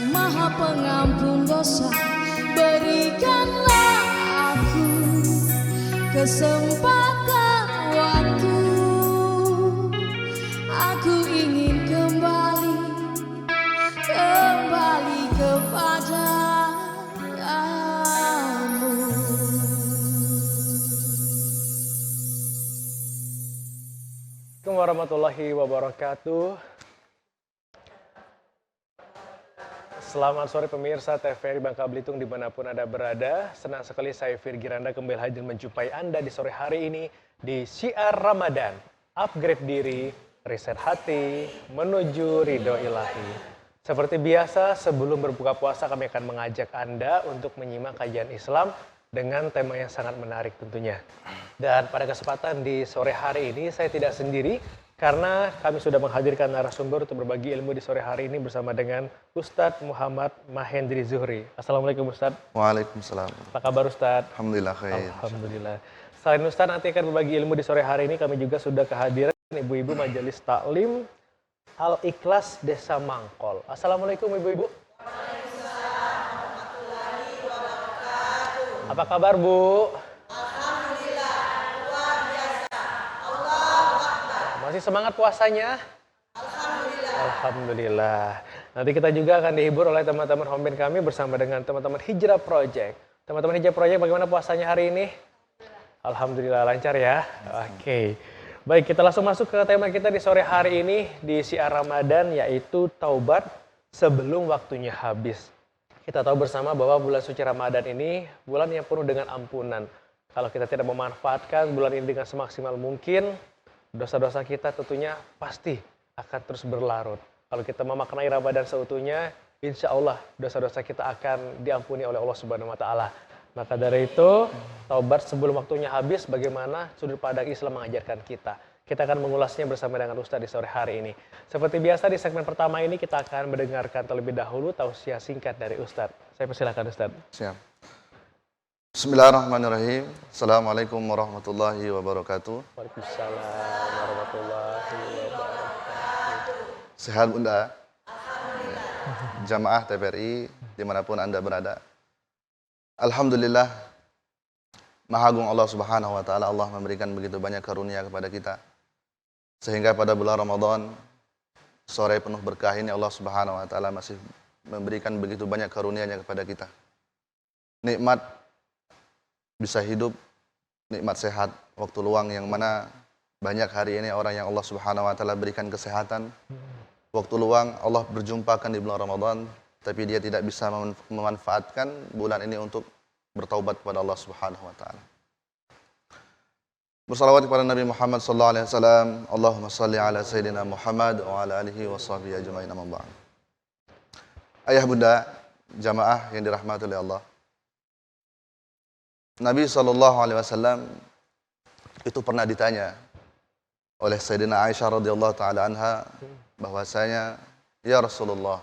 Maha Pengampun dosa, berikanlah aku kesempatan waktu. Aku ingin kembali kepadamu. Assalamualaikum warahmatullahi wabarakatuh. Selamat sore pemirsa TVRI Bangka Belitung dimanapun Anda berada. Senang sekali saya Firgi Randa kembali hadir menjumpai Anda di sore hari ini di Syiar Ramadan. Upgrade diri, riset hati, menuju ridho ilahi. Seperti biasa sebelum berbuka puasa kami akan mengajak Anda untuk menyimak kajian Islam dengan tema yang sangat menarik tentunya. Dan pada kesempatan di sore hari ini saya tidak sendiri, karena kami sudah menghadirkan narasumber untuk berbagi ilmu di sore hari ini bersama dengan Ustadz Muhammad Mahendri Zuhri. Assalamualaikum Ustadz. Waalaikumsalam. Apa kabar Ustadz? Alhamdulillah khair. Alhamdulillah. Selain Ustadz nanti akan berbagi ilmu di sore hari ini, kami juga sudah kehadiran ibu-ibu Majelis Taklim Al-Ikhlas Desa Mangkol. Assalamualaikum ibu-ibu. Waalaikumsalam warahmatullahi wabarakatuh. Apa kabar Bu? Masih semangat puasanya? Alhamdulillah. Alhamdulillah. Nanti kita juga akan dihibur oleh teman-teman homepage kami bersama dengan teman-teman Hijrah Project. Teman-teman Hijrah Project, bagaimana puasanya hari ini? Alhamdulillah lancar ya. Oke. Baik, kita langsung masuk ke tema kita di sore hari ini di Syiar Ramadan, yaitu taubat sebelum waktunya habis. Kita tahu bersama bahwa bulan suci Ramadan ini bulan yang penuh dengan ampunan. Kalau kita tidak memanfaatkan bulan ini dengan semaksimal mungkin, dosa-dosa kita tentunya pasti akan terus berlarut. Kalau kita memaknai Ramadan seutuhnya, insya Allah dosa-dosa kita akan diampuni oleh Allah Subhanahu Wa Taala. Maka dari itu, taubat sebelum waktunya habis, bagaimana sudut pandang Islam mengajarkan kita. Kita akan mengulasnya bersama dengan Ustadz di sore hari ini. Seperti biasa di segmen pertama ini kita akan mendengarkan terlebih dahulu tausiah singkat dari Ustadz. Saya persilakan Ustadz. Siap. Bismillahirrahmanirrahim. Assalamualaikum warahmatullahi wabarakatuh. Waalaikumsalam warahmatullahi wabarakatuh. Sehat Bunda? Jamaah TVRI dimanapun Anda berada. Alhamdulillah, Maha Agung Allah Subhanahu Wa Taala, Allah memberikan begitu banyak karunia kepada kita. Sehingga pada bulan Ramadan, sore penuh berkah ini Allah Subhanahu Wa Taala masih memberikan begitu banyak karunia-Nya kepada kita. Nikmat bisa hidup, nikmat sehat, waktu luang yang mana banyak hari ini orang yang Allah Subhanahu Wa Taala berikan kesehatan. Waktu luang Allah berjumpakan di bulan Ramadan, tapi dia tidak bisa memanfaatkan bulan ini untuk bertaubat kepada Allah Subhanahu Wa Taala. Bersalawat kepada Nabi Muhammad sallallahu alaihi wasallam. Allahumma shalli ala sayyidina Muhammad wa ala alihi wa sahbihi ajmain, amma ba'd. Ayah bunda, jamaah yang dirahmati oleh Allah. Nabi SAW itu pernah ditanya oleh Sayyidina Aisyah radhiyallahu taala anha bahwasanya, ya Rasulullah,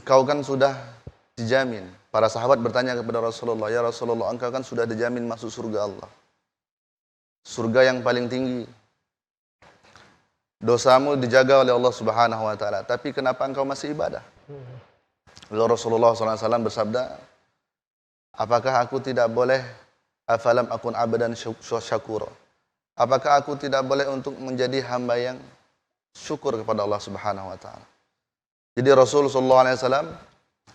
engkau kan sudah dijamin. Para sahabat bertanya kepada Rasulullah, ya Rasulullah, engkau kan sudah dijamin masuk surga Allah, surga yang paling tinggi. Dosamu dijaga oleh Allah Subhanahu Wa Taala, tapi kenapa engkau masih ibadah? Lalu Rasulullah SAW bersabda, apakah aku tidak boleh, afalam akun abadan syakura, apakah aku tidak boleh untuk menjadi hamba yang syukur kepada Allah Subhanahu Wa Taala? Jadi Rasulullah SAW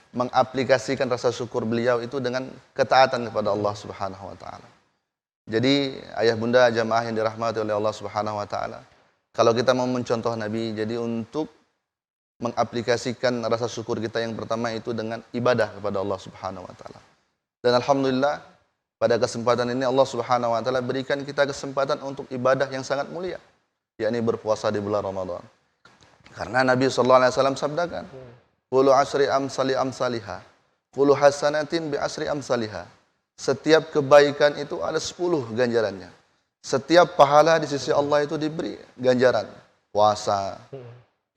mengaplikasikan rasa syukur beliau itu dengan ketaatan kepada Allah Subhanahu Wa Taala. Jadi ayah bunda jamaah yang dirahmati oleh Allah Subhanahu Wa Taala, kalau kita mau mencontoh Nabi, jadi untuk mengaplikasikan rasa syukur kita yang pertama itu dengan ibadah kepada Allah Subhanahu Wa Taala. Dan alhamdulillah pada kesempatan ini Allah Subhanahu Wa Taala berikan kita kesempatan untuk ibadah yang sangat mulia, yakni berpuasa di bulan Ramadan. Karena Nabi sallallahu alaihi wasallam sabdakan, "Qulu asri amsali amsaliha, qulu hasanatin bi asri amsaliha." Setiap kebaikan itu ada 10 ganjarannya. Setiap pahala di sisi Allah itu diberi ganjaran. Puasa,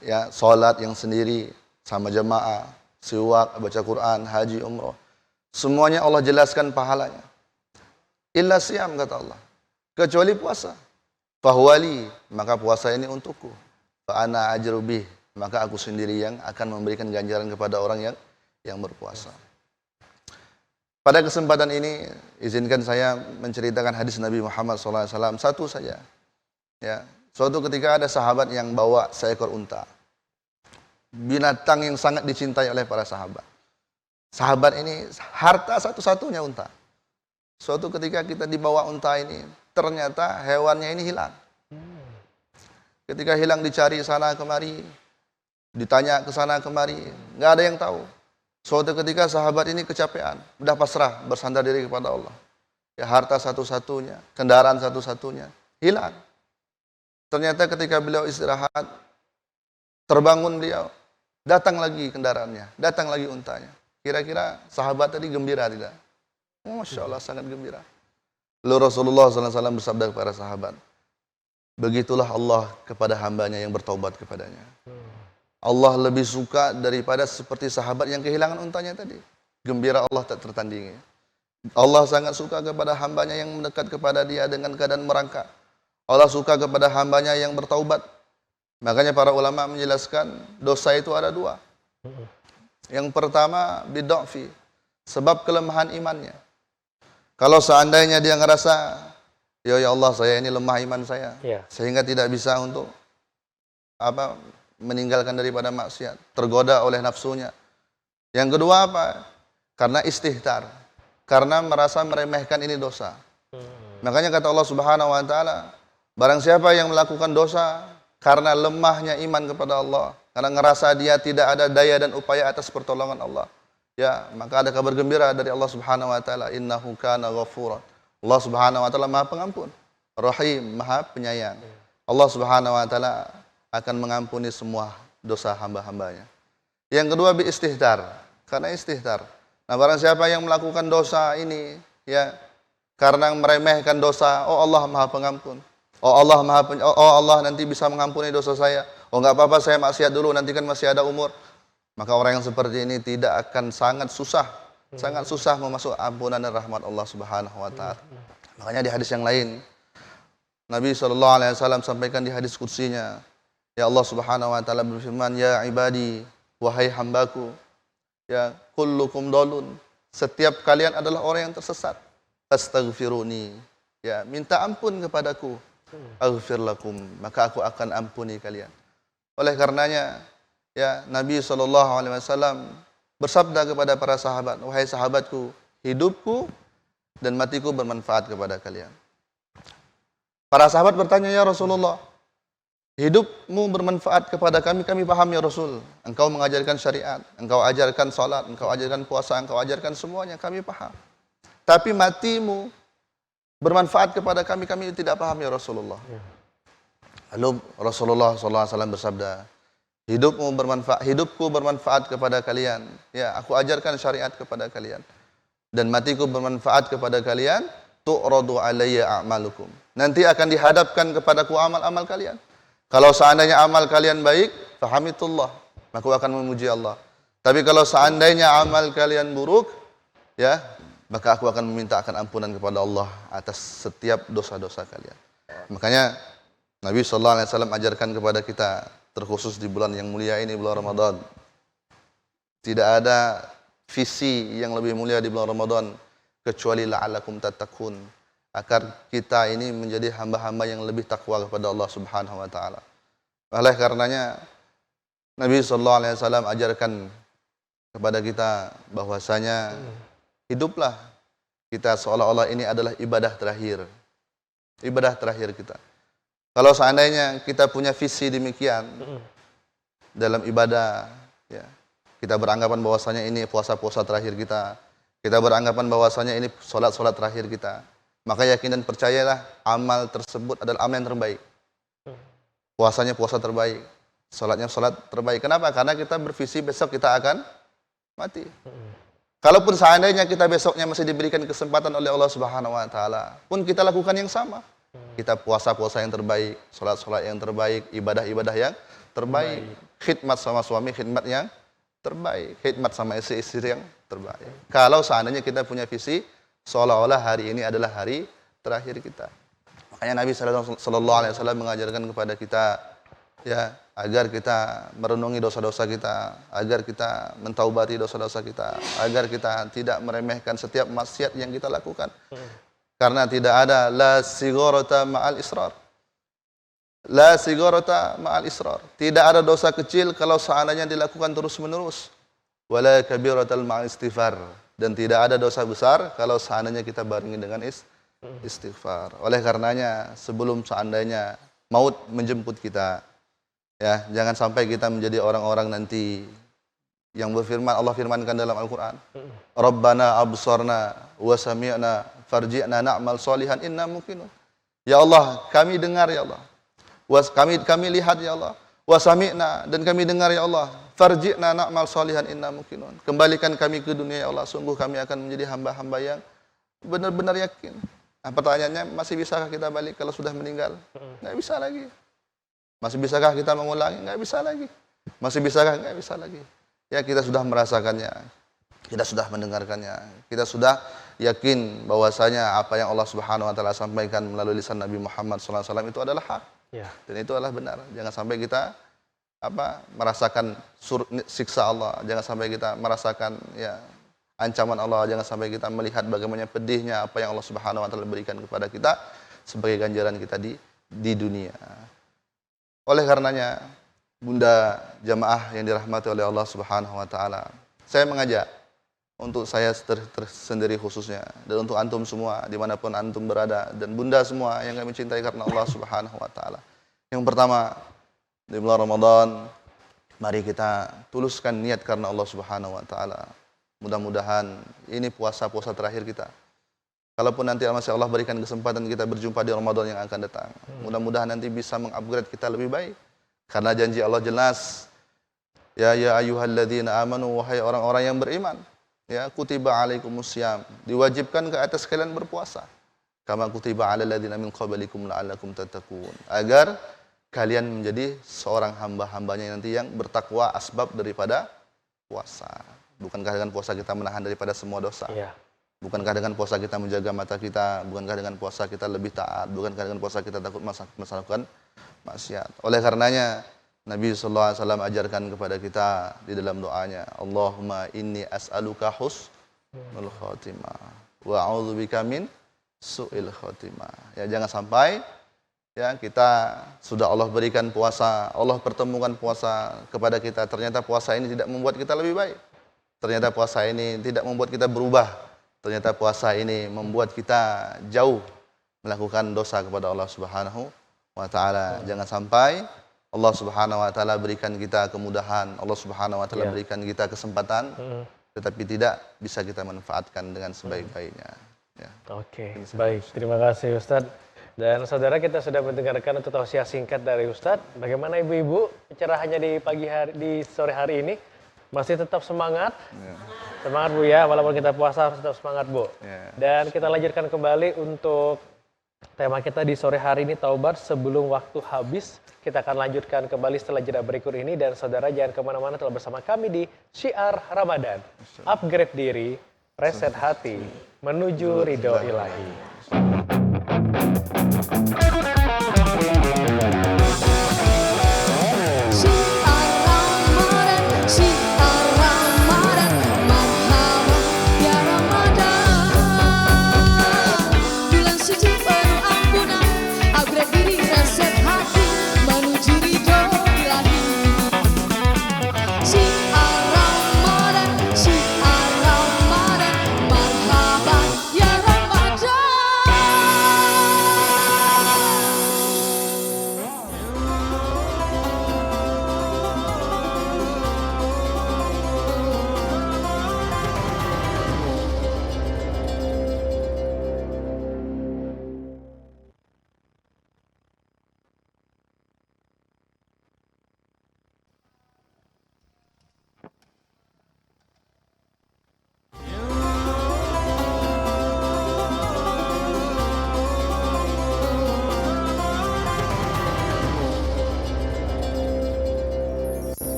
ya, salat yang sendiri sama jamaah, siwak, baca Quran, haji, umrah. Semuanya Allah jelaskan pahalanya. Illa siyam, kata Allah, kecuali puasa. Fahuwali, maka puasa ini untukku. Fa ana ajrubih, maka aku sendiri yang akan memberikan ganjaran kepada orang yang berpuasa. Pada kesempatan ini, izinkan saya menceritakan hadis Nabi Muhammad SAW, satu saja. Ya, suatu ketika ada sahabat yang bawa seekor unta. Binatang yang sangat dicintai oleh para sahabat. Sahabat ini harta satu-satunya unta. Suatu ketika kita dibawa unta ini, ternyata hewannya ini hilang. Ketika hilang dicari sana kemari, ditanya ke sana kemari, nggak ada yang tahu. Suatu ketika sahabat ini kecapean, udah pasrah, bersandar diri kepada Allah. Ya, harta satu-satunya, kendaraan satu-satunya, hilang. Ternyata ketika beliau istirahat, terbangun beliau, datang lagi kendaraannya, datang lagi untanya. Kira-kira sahabat tadi gembira tidak? Masya Allah, sangat gembira. Lalu Rasulullah SAW bersabda kepada sahabat, begitulah Allah kepada hambanya yang bertaubat kepadanya. Allah lebih suka daripada seperti sahabat yang kehilangan untanya tadi. Gembira Allah tak tertandingi. Allah sangat suka kepada hambanya yang mendekat kepada dia dengan keadaan merangkak. Allah suka kepada hambanya yang bertaubat. Makanya para ulama menjelaskan dosa itu ada dua. Yang pertama bid'afi, sebab kelemahan imannya. Kalau seandainya dia ngerasa, ya Allah saya ini lemah iman saya, sehingga tidak bisa untuk meninggalkan daripada maksiat, tergoda oleh nafsunya. Yang kedua apa? Karena istihtar, karena merasa meremehkan ini dosa. Makanya kata Allah Subhanahu wa taala, barang siapa yang melakukan dosa karena lemahnya iman kepada Allah, karena ngerasa dia tidak ada daya dan upaya atas pertolongan Allah, ya, maka ada kabar gembira dari Allah Subhanahu wa taala, innahu kana ghafuran. Allah Subhanahu wa taala Maha Pengampun, Rahim, Maha Penyayang. Allah Subhanahu wa taala akan mengampuni semua dosa hamba-hambanya. Yang kedua bi-istihtar, karena istihtar. Nah, barang siapa yang melakukan dosa ini, ya, karena meremehkan dosa, oh Allah Maha Pengampun. Oh Allah nanti bisa mengampuni dosa saya. Oh enggak apa-apa saya maksiat dulu, nanti kan masih ada umur. Maka orang yang seperti ini tidak akan sangat susah memasuk ampunan dan rahmat Allah Subhanahu wa taala. Makanya di hadis yang lain Nabi SAW sampaikan di hadis qudsinya, ya Allah Subhanahu wa taala berfirman, ya ibadi, wahai hambaku, ya kullukum dolun, setiap kalian adalah orang yang tersesat. Astaghfiruni, ya minta ampun kepadaku, aghfir lakum, maka aku akan ampuni kalian. Oleh karenanya, ya Nabi SAW bersabda kepada para sahabat, wahai sahabatku, hidupku dan matiku bermanfaat kepada kalian. Para sahabat bertanya, ya Rasulullah, hidupmu bermanfaat kepada kami, kami paham ya Rasul. Engkau mengajarkan syariat, engkau ajarkan salat, engkau ajarkan puasa, engkau ajarkan semuanya, kami paham. Tapi matimu bermanfaat kepada kami, kami tidak paham ya Rasulullah. Lalu Rasulullah SAW bersabda, hidupku bermanfaat kepada kalian. Ya, aku ajarkan syariat kepada kalian. Dan matiku bermanfaat kepada kalian. Tu'radu alayya a'malukum. Nanti akan dihadapkan kepadaku amal-amal kalian. Kalau seandainya amal kalian baik, fahamitullah, maka aku akan memuji Allah. Tapi kalau seandainya amal kalian buruk, ya, maka aku akan meminta ampunan kepada Allah atas setiap dosa-dosa kalian. Makanya Nabi SAW ajarkan kepada kita, terkhusus di bulan yang mulia ini, bulan Ramadan. Tidak ada visi yang lebih mulia di bulan Ramadan kecuali la'allakum tattaqun, agar kita ini menjadi hamba-hamba yang lebih takwa kepada Allah Subhanahu wa taala. Oleh karenanya Nabi SAW ajarkan kepada kita bahwasanya hiduplah kita seolah-olah ini adalah ibadah terakhir. Ibadah terakhir kita. Kalau seandainya kita punya visi demikian dalam ibadah, ya, kita beranggapan bahwasanya ini puasa-puasa terakhir kita, kita beranggapan bahwasanya ini solat-solat terakhir kita, maka yakin dan percayalah amal tersebut adalah amal yang terbaik. Puasanya puasa terbaik, solatnya solat terbaik. Kenapa? Karena kita bervisi besok kita akan mati. Kalaupun seandainya kita besoknya masih diberikan kesempatan oleh Allah Subhanahu wa taala, pun kita lakukan yang sama. Kita puasa-puasa yang terbaik, solat-solat yang terbaik, ibadah-ibadah yang terbaik, khidmat sama suami, khidmat yang terbaik, khidmat sama istri-istri yang terbaik. Kalau seandainya kita punya visi seolah-olah hari ini adalah hari terakhir kita. Makanya Nabi SAW mengajarkan kepada kita ya, agar kita merenungi dosa-dosa kita, agar kita mentaubati dosa-dosa kita, agar kita tidak meremehkan setiap maksiat yang kita lakukan. Karena tidak ada la sigharata ma'al israr. La sigharata ma'al israr. Tidak ada dosa kecil kalau seandainya dilakukan terus-menerus. Wala kabiratal ma'al istighfar. Dan tidak ada dosa besar kalau seandainya kita barengi dengan istighfar. Oleh karenanya, sebelum seandainya maut menjemput kita, ya, jangan sampai kita menjadi orang-orang nanti yang berfirman, Allah firmankan dalam Al-Quran, Rabbana absarna wa sami'na farji'na na'mal solihan inna muqinun. Ya Allah, kami dengar ya Allah. Kami lihat ya Allah. Wa sami'na, dan kami dengar ya Allah. Farji'na na'mal solihan inna muqinun. Kembalikan kami ke dunia ya Allah. Sungguh kami akan menjadi hamba-hamba yang benar-benar yakin. Nah, pertanyaannya, masih bisakah kita balik kalau sudah meninggal? Nggak bisa lagi. Masih bisakah kita mengulangi? Nggak bisa lagi. Masih bisakah? Nggak bisa lagi. Ya, kita sudah merasakannya. Kita sudah mendengarkannya. Kita sudah yakin bahwasanya apa yang Allah Subhanahu wa taala sampaikan melalui lisan Nabi Muhammad SAW itu adalah hak. Ya. Dan itu adalah benar. Jangan sampai kita merasakan siksa Allah. Jangan sampai kita merasakan ancaman Allah. Jangan sampai kita melihat bagaimana pedihnya apa yang Allah Subhanahu wa taala berikan kepada kita sebagai ganjaran kita di dunia. Oleh karenanya, Bunda jamaah yang dirahmati oleh Allah Subhanahu wa taala, saya mengajak untuk saya tersendiri khususnya, dan untuk antum semua dimanapun antum berada, dan bunda semua yang kami cintai karena Allah Subhanahu wa taala. Yang pertama, di bulan Ramadan, mari kita tuluskan niat karena Allah Subhanahu wa taala. Mudah-mudahan ini puasa-puasa terakhir kita. Kalaupun nanti masih Allah berikan kesempatan kita berjumpa di Ramadan yang akan datang, mudah-mudahan nanti bisa mengupgrade kita lebih baik. Karena janji Allah jelas, ya ayyuhalladzina amanu, wahai orang-orang yang beriman, ya, kutiba alaikumusiyam, diwajibkan ke atas kalian berpuasa. Kama kutiba alal ladzina min qablikum la'allakum tattaqun. Agar kalian menjadi seorang hamba-hambanya nanti yang bertakwa, asbab daripada puasa. Bukankah dengan puasa kita menahan daripada semua dosa? Ya. Bukankah dengan puasa kita menjaga mata kita? Bukankah dengan puasa kita lebih taat? Bukankah dengan puasa kita takut melakukan maksiat? Oleh karenanya, Nabi SAW ajarkan kepada kita di dalam doanya, Allahumma inni as'aluka husnul khotimah wa a'udzubika min su'il khotimah. Ya, jangan sampai kita sudah Allah berikan puasa, Allah pertemukan puasa kepada kita, ternyata puasa ini tidak membuat kita lebih baik. Ternyata puasa ini tidak membuat kita berubah. Ternyata puasa ini membuat kita jauh melakukan dosa kepada Allah Subhanahu wa taala. Jangan sampai Allah Subhanahu wa taala berikan kita kemudahan, Allah Subhanahu wa taala berikan kita kesempatan, tetapi tidak bisa kita manfaatkan dengan sebaik-baiknya. Ya. Oke, baik. Terima kasih Ustadz. Dan saudara, kita sudah mendengarkan untuk tausiah singkat dari Ustadz. Bagaimana ibu-ibu pencerahannya di sore hari ini? Masih tetap semangat? Ya. Semangat Bu ya, walaupun kita puasa harus tetap semangat Bu. Ya. Dan kita lanjutkan kembali untuk tema kita di sore hari ini, taubat sebelum waktu habis. Kita akan lanjutkan kembali setelah jeda berikut ini. Dan saudara jangan kemana-mana, telah bersama kami di Syiar Ramadan. Upgrade diri, reset hati, menuju ridho ilahi.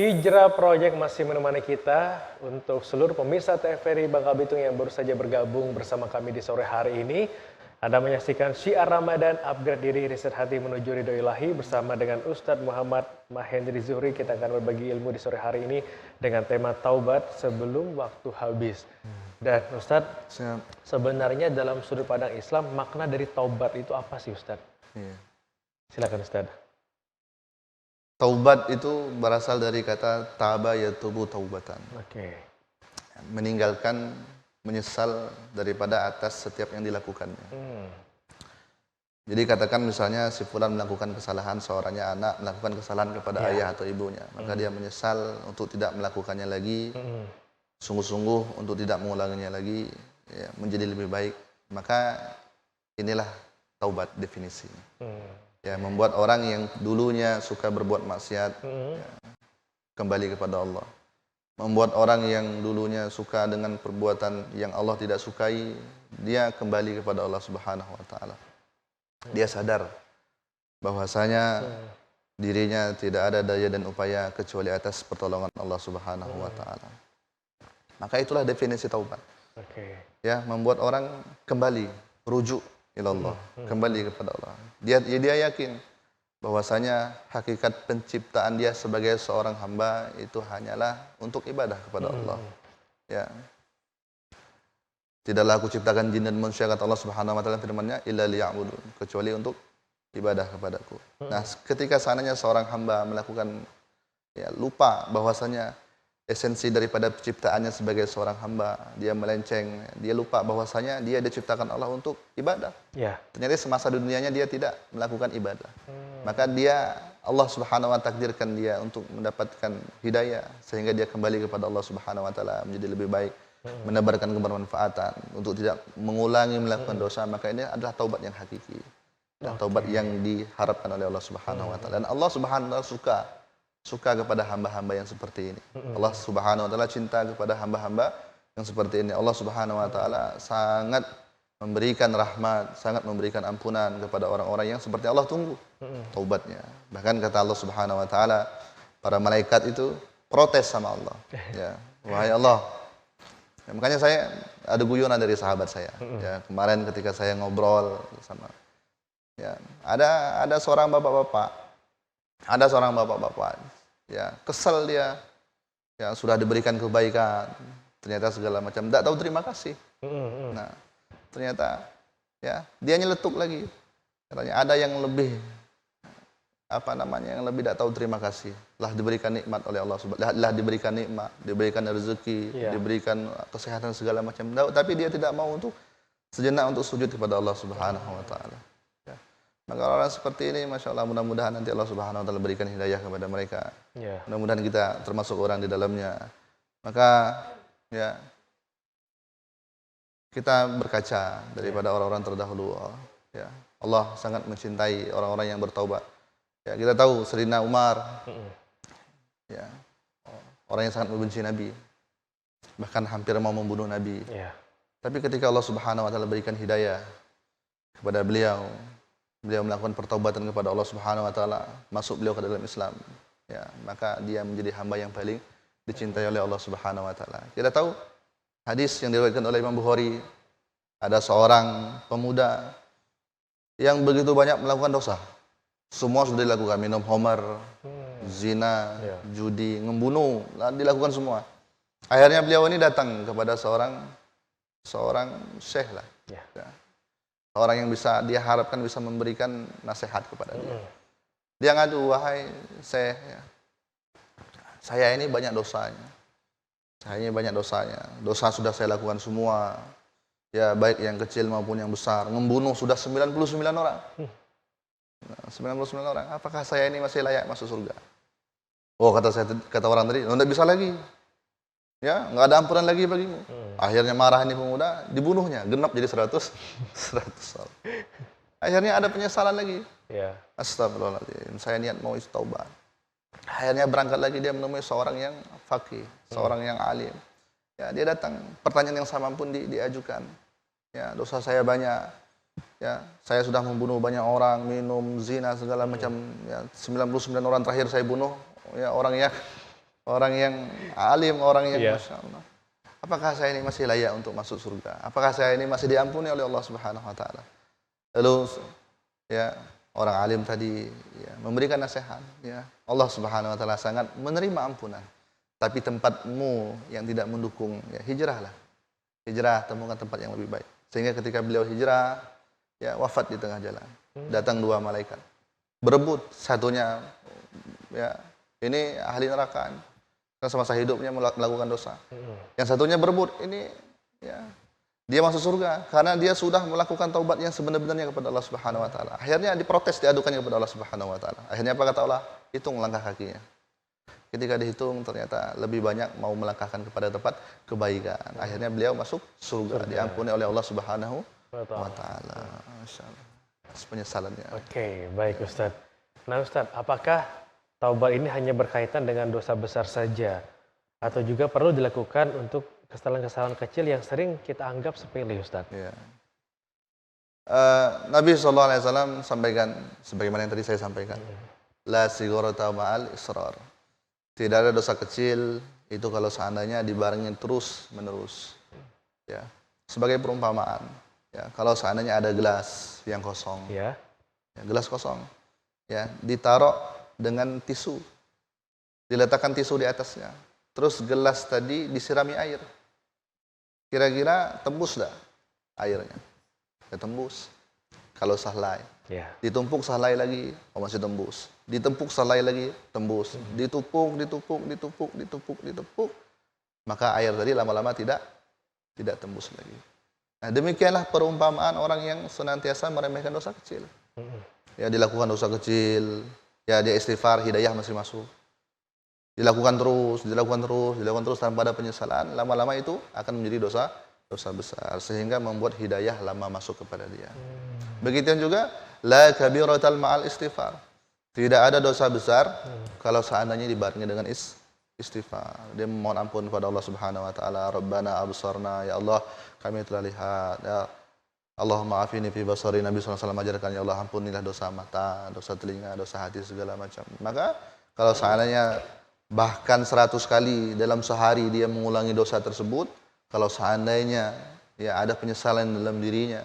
Hijrah Project masih menemani kita untuk seluruh pemirsa TVRI Bangka Belitung yang baru saja bergabung bersama kami di sore hari ini. Anda menyaksikan Syiar Ramadan, upgrade diri, riset hati menuju ridho ilahi bersama dengan Ustadz Muhammad Mahendri Zuhri. Kita akan berbagi ilmu di sore hari ini dengan tema taubat sebelum waktu habis. Dan Ustadz, sebenarnya dalam sudut pandang Islam, makna dari taubat itu apa sih Ustadz? Iya. Silakan Ustadz. Taubat itu berasal dari kata taba yatubu taubatan. Oke. Meninggalkan, menyesal daripada atas setiap yang dilakukannya. Jadi katakan misalnya si fulan melakukan kesalahan, seorangnya anak melakukan kesalahan kepada ayah atau ibunya, maka dia menyesal untuk tidak melakukannya lagi, sungguh-sungguh untuk tidak mengulanginya lagi, ya, menjadi lebih baik. Maka inilah taubat definisinya. Ya, membuat orang yang dulunya suka berbuat maksiat ya, kembali kepada Allah. Membuat orang yang dulunya suka dengan perbuatan yang Allah tidak sukai, dia kembali kepada Allah Subhanahu wa taala. Dia sadar bahwasanya dirinya tidak ada daya dan upaya kecuali atas pertolongan Allah Subhanahu wa taala. Maka itulah definisi taubat. Ya, membuat orang kembali, rujuk ila Allah, kembali kepada Allah. Dia yakin bahwasanya hakikat penciptaan dia sebagai seorang hamba itu hanyalah untuk ibadah kepada Allah. Ya. Tidaklah aku ciptakan jin dan manusia, kata Allah Subhanahu wa taala firman-Nya, illa liya'budun, kecuali untuk ibadah kepadaku. Nah, ketika seandainya seorang hamba melakukan, ya, lupa bahwasanya esensi daripada penciptaannya sebagai seorang hamba, dia melenceng, dia lupa bahwasanya dia diciptakan Allah untuk ibadah. Ternyata semasa dunianya dia tidak melakukan ibadah. Maka Allah Subhanahu wa takdirkan dia untuk mendapatkan hidayah sehingga dia kembali kepada Allah Subhanahu wa taala menjadi lebih baik, menebarkan kebermanfaatan untuk tidak mengulangi melakukan dosa. Maka ini adalah taubat yang hakiki. Dan taubat yang diharapkan oleh Allah Subhanahu wa taala. Dan Allah Subhanahu wa taala suka kepada hamba-hamba yang seperti ini. Allah Subhanahu wa taala cinta kepada hamba-hamba yang seperti ini. Allah Subhanahu wa taala sangat memberikan rahmat, sangat memberikan ampunan kepada orang-orang yang seperti Allah tunggu taubatnya. Bahkan kata Allah Subhanahu wa taala, para malaikat itu protes sama Allah. Ya, wahai Allah. Ya, makanya saya ada guyonan dari sahabat saya. Ya, kemarin ketika saya ngobrol sama, ya, ada seorang bapak-bapak. Ada seorang bapak-bapak, ya, kesel dia, ya, sudah diberikan kebaikan, ternyata segala macam, tidak tahu terima kasih. Nah, ternyata, ya, dia nyeletuk lagi, katanya ada yang lebih, yang lebih tidak tahu terima kasih, lah diberikan nikmat oleh Allah Subhanahu, lah diberikan nikmat, diberikan rezeki, diberikan kesehatan segala macam, tapi dia tidak mau untuk sejenak untuk sujud kepada Allah Subhanahu wa taala. Maka orang seperti ini, Masya Allah, mudah-mudahan nanti Allah Subhanahu wa taala berikan hidayah kepada mereka. Mudah-mudahan kita termasuk orang di dalamnya. Maka, ya, kita berkaca daripada orang-orang terdahulu. Ya, Allah sangat mencintai orang-orang yang bertaubat. Ya, kita tahu Sayyidina Umar, ya, orang yang sangat membenci Nabi, bahkan hampir mau membunuh Nabi. Tapi ketika Allah Subhanahu wa taala berikan hidayah kepada beliau melakukan pertaubatan kepada Allah Subhanahu wa taala, masuk beliau ke dalam Islam, ya, maka dia menjadi hamba yang paling dicintai oleh Allah Subhanahu wa taala. Kita tahu hadis yang diriwayatkan oleh Imam Bukhari, ada seorang pemuda yang begitu banyak melakukan dosa. Semua sudah dilakukan, minum khamar, zina, judi, membunuh, dilakukan semua. Akhirnya beliau ini datang kepada seorang syekh lah. Ya. Orang yang bisa dia harapkan bisa memberikan nasihat kepada dia. Dia ngadu, wahai syekh, ya, saya ini banyak dosanya. Dosa sudah saya lakukan semua. Ya, baik yang kecil maupun yang besar. Membunuh sudah 99 orang. 99 orang. Apakah saya ini masih layak masuk surga? Oh, kata orang tadi, tidak bisa lagi. Ya, nggak ada ampunan lagi bagimu. Akhirnya marah ini pemuda, dibunuhnya, genap jadi 100 orang. Akhirnya ada penyesalan lagi. Astagfirullahaladzim, saya niat mau taubat. Akhirnya berangkat lagi, dia menemui seorang yang faqih, seorang yang alim. Ya, dia datang, pertanyaan yang sama pun diajukan. Ya, dosa saya banyak. Ya, saya sudah membunuh banyak orang, minum, zina segala macam. Ya, 99 orang terakhir saya bunuh. Ya, orang yang orang yang alim, orang yang Iya. Masya Allah. Apakah saya ini masih layak untuk masuk surga? Apakah saya ini masih diampuni oleh Allah Subhanahu wa taala? Lalu ya, orang alim tadi ya, memberikan nasihat ya. Allah Subhanahu wa taala sangat menerima ampunan. Tapi tempatmu yang tidak mendukung ya, hijrahlah. Hijrah, temukan tempat yang lebih baik. Sehingga ketika beliau hijrah ya, wafat di tengah jalan. Datang dua malaikat. Berebut, satunya ya, ini ahli neraka. Kan semasa hidupnya melakukan dosa. Yang satunya berebut, ini ya, dia masuk surga karena dia sudah melakukan taubat yang sebenar-benarnya kepada Allah Subhanahu wa taala. Akhirnya diprotes, diadukannya kepada Allah Subhanahu wa taala. Akhirnya apa kata Allah? Hitung langkah kakinya. Ketika dihitung ternyata lebih banyak mau melangkahkan kepada tempat kebaikan. Akhirnya beliau masuk surga, diampuni oleh Allah Subhanahu wa taala. Masyaallah. Atas penyesalannya. Oke, baik Ustadz. Nah Ustadz, apakah taubat ini hanya berkaitan dengan dosa besar saja? Atau juga perlu dilakukan untuk kesalahan-kesalahan kecil yang sering kita anggap sepele Ustadz? Ya. Nabi SAW sampaikan, sebagaimana yang tadi saya sampaikan. La sigharata ma'al israr. Tidak ada dosa kecil itu kalau seandainya dibarengi terus menerus. Ya. Sebagai perumpamaan, ya, kalau seandainya ada gelas yang kosong, Ya. ya, gelas kosong, ya, ditaruh dengan tisu, diletakkan tisu di atasnya, terus gelas tadi disirami air, kira-kira tembus dah airnya? Ya, tembus. Kalau sahlai, Ya. ditumpuk sahlai lagi, oh masih tembus. Ditumpuk sahlai lagi, tembus. Ditumpuk, maka air tadi lama-lama tidak tembus lagi. Nah, demikianlah perumpamaan orang yang senantiasa meremehkan dosa kecil. Ya, dilakukan dosa kecil, ya dia istighfar, hidayah masih masuk. Dilakukan terus tanpa ada penyesalan, lama-lama itu akan menjadi dosa besar sehingga membuat hidayah lama masuk kepada dia. Begitu juga la kabiratal ma'al istighfar. Tidak ada dosa besar kalau seandainya dibarengi dengan istighfar. Dia memohon ampun kepada Allah Subhanahu wa taala. Rabbana absarna, ya Allah, kami telah lihat. Ya Allah, maafini fi basari. Nabi SAW ajarkan, ya Allah, ampunilah dosa mata, dosa telinga, dosa hati, segala macam. Maka kalau seandainya bahkan 100 kali dalam sehari dia mengulangi dosa tersebut, kalau seandainya ya ada penyesalan dalam dirinya,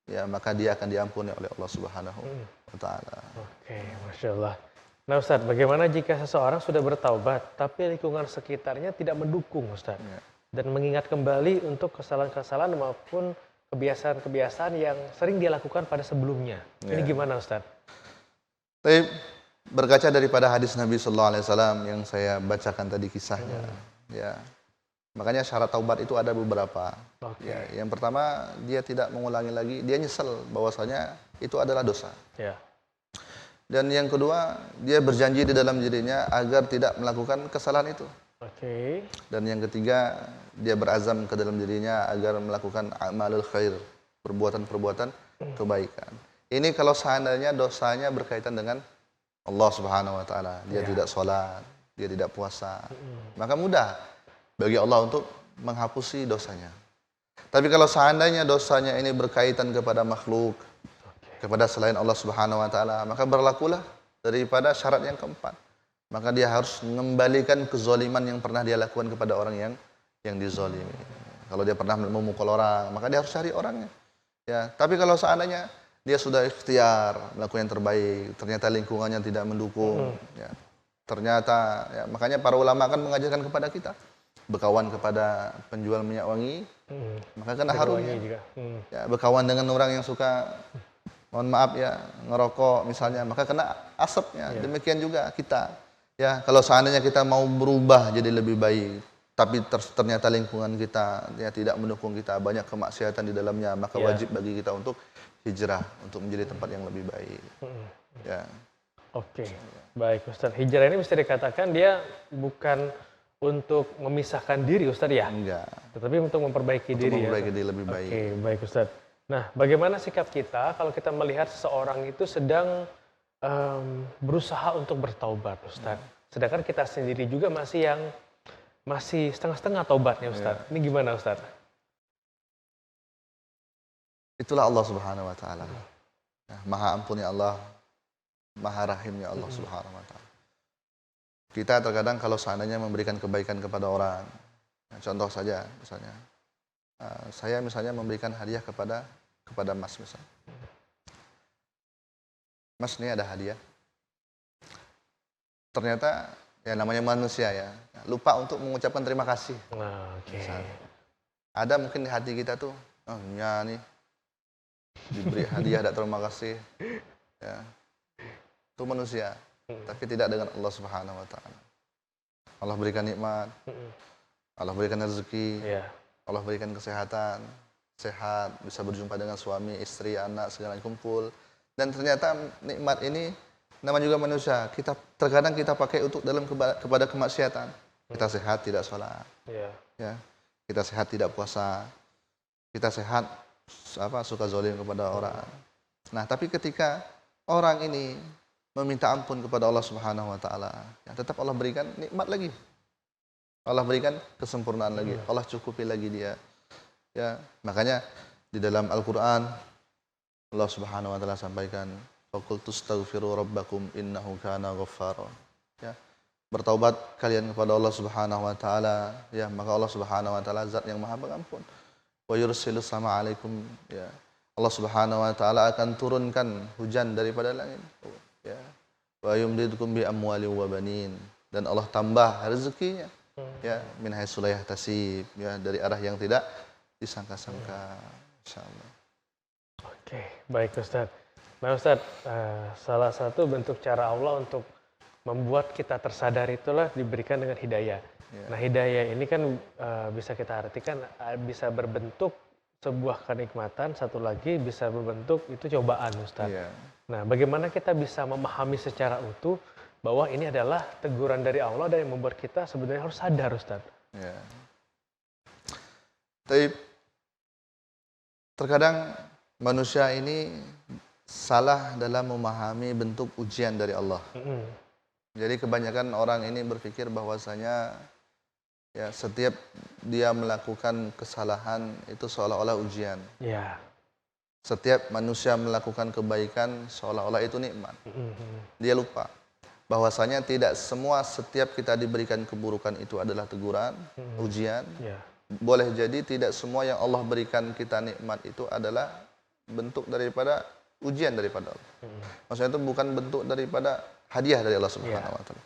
ya maka dia akan diampuni oleh Allah Subhanahu wa taala. Oke, Masya Allah. Nah Ustadz, bagaimana jika seseorang sudah bertaubat, tapi lingkungan sekitarnya tidak mendukung Ustadz? Ya. Dan mengingat kembali untuk kesalahan-kesalahan maupun kebiasaan-kebiasaan yang sering dia lakukan pada sebelumnya. Ini Ya. gimana Ustadz? Tapi berkaca daripada hadis Nabi Sallallahu Alaihi Wasallam yang saya bacakan tadi kisahnya, ya makanya syarat taubat itu ada beberapa. Oke. Ya, yang pertama dia tidak mengulangi lagi, dia nyesel bahwasanya itu adalah dosa. Ya. Dan yang kedua dia berjanji di dalam dirinya agar tidak melakukan kesalahan itu. Oke. Dan yang ketiga dia berazam ke dalam dirinya agar melakukan amalul khair, perbuatan-perbuatan kebaikan. Ini kalau seandainya dosanya berkaitan dengan Allah Subhanahu wa taala, dia tidak sholat, dia tidak puasa, maka mudah bagi Allah untuk menghapusi dosanya. Tapi kalau seandainya dosanya ini berkaitan kepada makhluk, kepada selain Allah Subhanahu wa taala, maka berlakulah daripada syarat yang keempat. Maka dia harus mengembalikan kezaliman yang pernah dia lakukan kepada orang yang dizalimi. Kalau dia pernah memukul orang, maka dia harus cari orangnya. Ya, tapi kalau seandainya dia sudah ikhtiar melakukan yang terbaik, ternyata lingkungannya tidak mendukung, ya, ternyata ya, makanya para ulama akan mengajarkan kepada kita berkawan kepada penjual minyak wangi, maka kena harumnya. Ya, berkawan dengan orang yang suka, mohon maaf ya, ngerokok misalnya, maka kena asapnya. Ya. Demikian juga kita. Ya, kalau seandainya kita mau berubah jadi lebih baik, tapi ternyata lingkungan kita ya tidak mendukung kita, banyak kemaksiatan di dalamnya, maka wajib bagi kita untuk hijrah untuk menjadi tempat yang lebih baik. Ya. Oke, baik Ustaz. Hijrah ini bisa dikatakan dia bukan untuk memisahkan diri Ustaz ya? Enggak. Tetapi untuk memperbaiki diri ya? Memperbaiki diri lebih baik. Oke, baik Ustaz. Nah, bagaimana sikap kita kalau kita melihat seseorang itu sedang berusaha untuk bertaubat Ustaz? Sedangkan kita sendiri juga masih setengah-setengah taubatnya Ustaz. Ini gimana Ustaz? Itulah Allah Subhanahu wa taala. Maha ampunnya Allah, Maha rahimnya Allah Subhanahu wa taala. Kita terkadang kalau seandainya memberikan kebaikan kepada orang, contoh saja misalnya, saya misalnya memberikan hadiah kepada Mas misalnya. Mas, ini ada hadiah. Ternyata ya namanya manusia ya, lupa untuk mengucapkan terima kasih. Nah, oke. Misalnya. Ada mungkin di hati kita tuh, oh ya nih diberi hadiah tidak terima kasih. Ya. Itu manusia, tapi tidak dengan Allah Subhanahu wa taala. Allah berikan nikmat, Allah berikan rezeki, Iya. Allah berikan kesehatan, sehat, bisa berjumpa dengan suami, istri, anak, segala kumpul. Dan ternyata nikmat ini nama juga manusia. Terkadang kita pakai untuk kepada kemaksiatan. Kita sehat tidak sholat, Iya. ya. Kita sehat tidak puasa. Kita sehat suka zalim kepada orang. Nah, tapi ketika orang ini meminta ampun kepada Allah Subhanahu wa taala, ya, tetap Allah berikan nikmat lagi. Allah berikan kesempurnaan lagi. Allah cukupi lagi dia. Ya, makanya di dalam Al-Qur'an Allah Subhanahu wa taala sampaikan, "Faqultu astaghfiru rabbakum innahu kana ghaffara." Ya. Bertaubat kalian kepada Allah Subhanahu wa taala, ya, maka Allah Subhanahu wa taala zat yang Maha Pengampun. Wa yursilus sama alaikum, ya. Allah Subhanahu wa taala akan turunkan hujan daripada langit. Ya. Wa yumdidukum bi amwali wa banin, dan Allah tambah rezekinya. Ya, min haitsu la yahtasib, ya, dari arah yang tidak disangka-sangka. Insyaallah. Oke, baik Ustadz. Nah Ustadz, salah satu bentuk cara Allah untuk membuat kita tersadar itulah diberikan dengan hidayah. Ya. Nah hidayah ini kan bisa kita artikan bisa berbentuk sebuah kenikmatan, satu lagi bisa berbentuk itu cobaan Ustadz. Ya. Nah bagaimana kita bisa memahami secara utuh bahwa ini adalah teguran dari Allah dan yang membuat kita sebenarnya harus sadar Ustadz. Ya. Tapi terkadang manusia ini salah dalam memahami bentuk ujian dari Allah. Jadi kebanyakan orang ini berpikir bahwasanya ya setiap dia melakukan kesalahan itu seolah-olah ujian. Ya. Setiap manusia melakukan kebaikan seolah-olah itu nikmat. Dia lupa bahwasanya tidak semua setiap kita diberikan keburukan itu adalah teguran, ujian. Ya. Boleh jadi tidak semua yang Allah berikan kita nikmat itu adalah bentuk daripada ujian daripada Allah. Maksudnya itu bukan bentuk daripada hadiah dari Allah Subhanahu wa taala.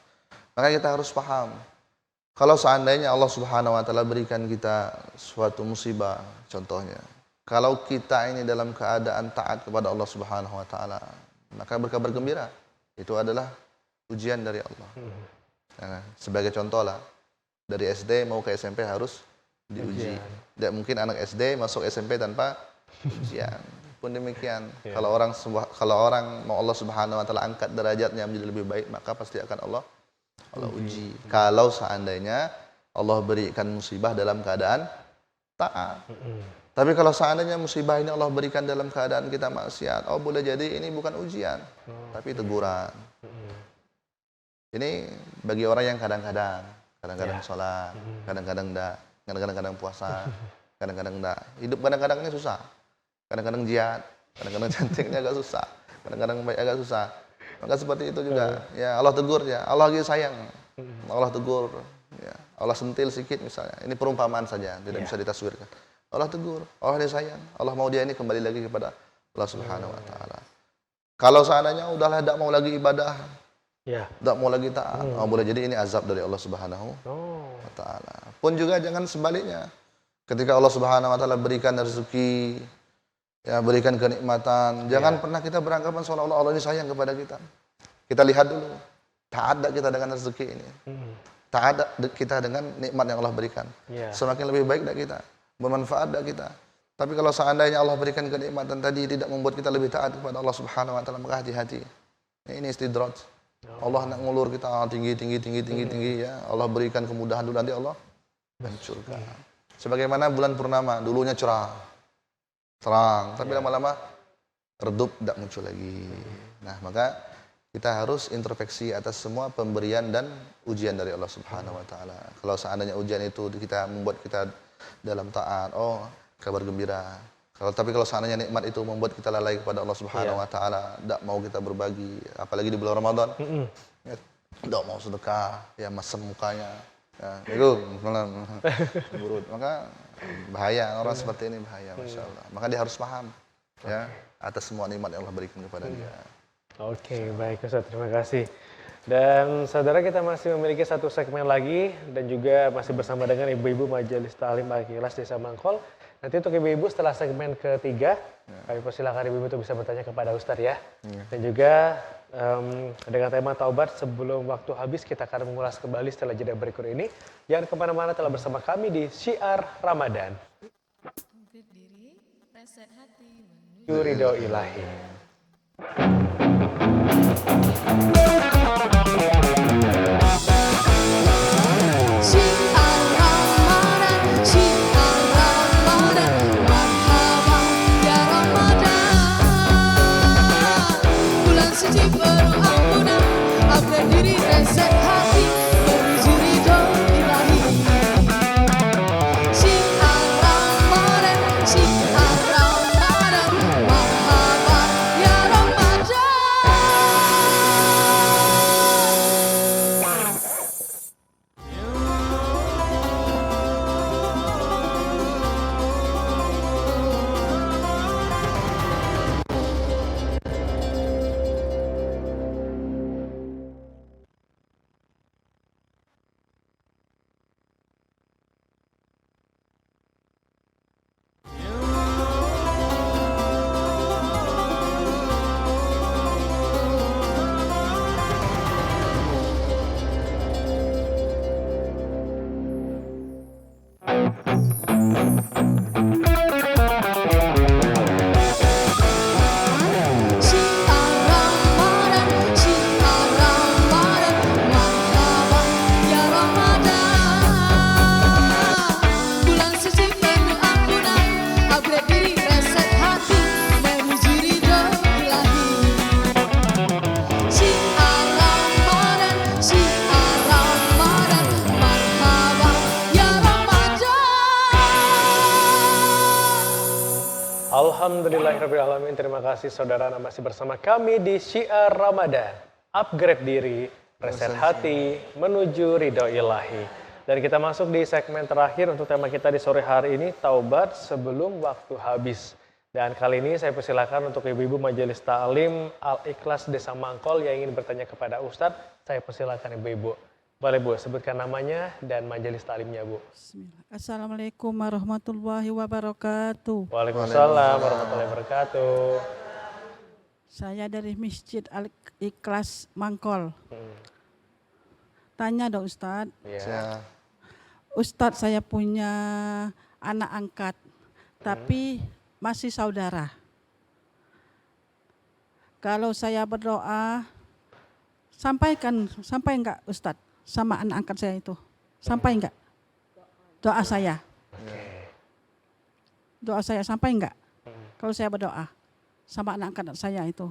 Maka kita harus paham. Kalau seandainya Allah Subhanahu wa taala berikan kita suatu musibah, contohnya, kalau kita ini dalam keadaan taat kepada Allah Subhanahu wa taala, maka berkabar gembira. Itu adalah ujian dari Allah. Nah, sebagai contoh lah, dari SD mau ke SMP harus diuji. Tidak mungkin anak SD masuk SMP tanpa ujian. Pun demikian, kalau orang mau Allah Subhanahu wa taala angkat derajatnya menjadi lebih baik, maka pasti akan Allah uji. Kalau seandainya Allah berikan musibah dalam keadaan taat. Tapi kalau seandainya musibah ini Allah berikan dalam keadaan kita maksiat, boleh jadi ini bukan ujian, tapi teguran. Ini bagi orang yang kadang-kadang sholat, kadang-kadang enggak, kadang-kadang puasa, kadang-kadang enggak. Hidup kadang-kadang ini susah. Kadang-kadang jihad, kadang-kadang cantiknya agak susah, kadang-kadang baik agak susah. Maka seperti itu juga. Ya, Allah tegur ya, Allah lagi sayang. Allah tegur, ya. Allah sentil sedikit misalnya. Ini perumpamaan saja, tidak bisa ditaswirkan. Allah tegur, Allah disayang. Allah mau dia ini kembali lagi kepada Allah Subhanahu wa taala. Kalau seandainya udahlah tidak mau lagi ibadah, tidak mau lagi taat, boleh jadi ini azab dari Allah Subhanahu wa taala. Pun juga jangan sebaliknya. Ketika Allah Subhanahu wa taala berikan rezeki, ya, berikan kenikmatan, jangan pernah kita beranggapan seolah-olah Allah ini sayang kepada kita. Kita lihat dulu, taat tak kita dengan rezeki ini, taat kita dengan nikmat yang Allah berikan. Semakin lebih baik tak kita, bermanfaat tak kita. Tapi kalau seandainya Allah berikan kenikmatan tadi tidak membuat kita lebih taat kepada Allah Subhanahu wa taala, maka hati-hati. Ini istidraj. Allah nak ngulur kita tinggi ya. Allah berikan kemudahan dulu, nanti Allah hancurkan. Sebagaimana bulan purnama, dulunya cerah, terang, tapi lama-lama redup, tidak muncul lagi. Nah, maka kita harus introspeksi atas semua pemberian dan ujian dari Allah Subhanahu wa taala. Kalau seandainya ujian itu kita membuat kita dalam taat, kabar gembira. Tapi kalau seandainya nikmat itu membuat kita lalai kepada Allah Subhanahu wa taala, tidak mau kita berbagi, apalagi di bulan Ramadan. Ya, tidak mau sedekah, ya masam mukanya, ya, itu burut. Maka bahaya orang seperti ini bahaya, masya Allah. Maka dia harus paham, ya, atas semua nikmat yang Allah berikan kepada dia. Oke, baik Ustaz, terima kasih. Dan saudara, kita masih memiliki satu segmen lagi dan juga masih bersama dengan ibu-ibu Majelis Ta'lim Al-Ikhlas Desa Mangkol. Nanti untuk ibu-ibu setelah segmen ketiga, kami persilakan ibu-ibu untuk bisa bertanya kepada Ustadz ya. Dan juga dengan tema taubat sebelum waktu habis, kita akan mengulas kembali setelah jeda berikut ini. Jangan kemana-mana, telah bersama kami di Syiar Ramadan. Berdiri, reset hati, Menuju ridho ilahi. Syiar Ramadan, syiar Ramadan, marhaban ya Ramadan. Bulan suci penuh ampunan, upgrade diri, reset hati, menuju ridho ilahi. Syiar Ramadan, syiar Ramadan, marhaban ya Ramadan. Syiar Ramadan, syiar Ramadan, marhaban ya Ramadan. Bulan suci penuh ampunan, upgrade diri, reset hati, menuju ridho ilahi. Syiar Ramadan, syiar Ramadan, marhaban ya Ramadan. Alhamdulillahirrahmanirrahim. Terima kasih saudara, masih bersama kami di Syiar Ramadan. Upgrade diri, reset hati, menuju ridho ilahi. Dan kita masuk di segmen terakhir untuk tema kita di sore hari ini, taubat sebelum waktu habis. Dan kali ini saya persilakan untuk ibu-ibu Majelis Ta'lim Al-Ikhlas Desa Mangkol yang ingin bertanya kepada Ustadz. Saya persilakan ibu-ibu. Boleh Bu, sebutkan namanya dan majelis ta'limnya Bu. Bismillah. Assalamualaikum warahmatullahi wabarakatuh. Waalaikumsalam warahmatullahi wabarakatuh. Saya dari Masjid Al-Ikhlas Mangkol. Tanya dong Ustadz. Ya. Ustadz, saya punya anak angkat, tapi masih saudara. Kalau saya berdoa, sampai enggak Ustadz sama anak angkat saya itu? Sampai enggak? Doa saya. Doa saya sampai enggak? Kalau saya berdoa sama anak angkat saya itu.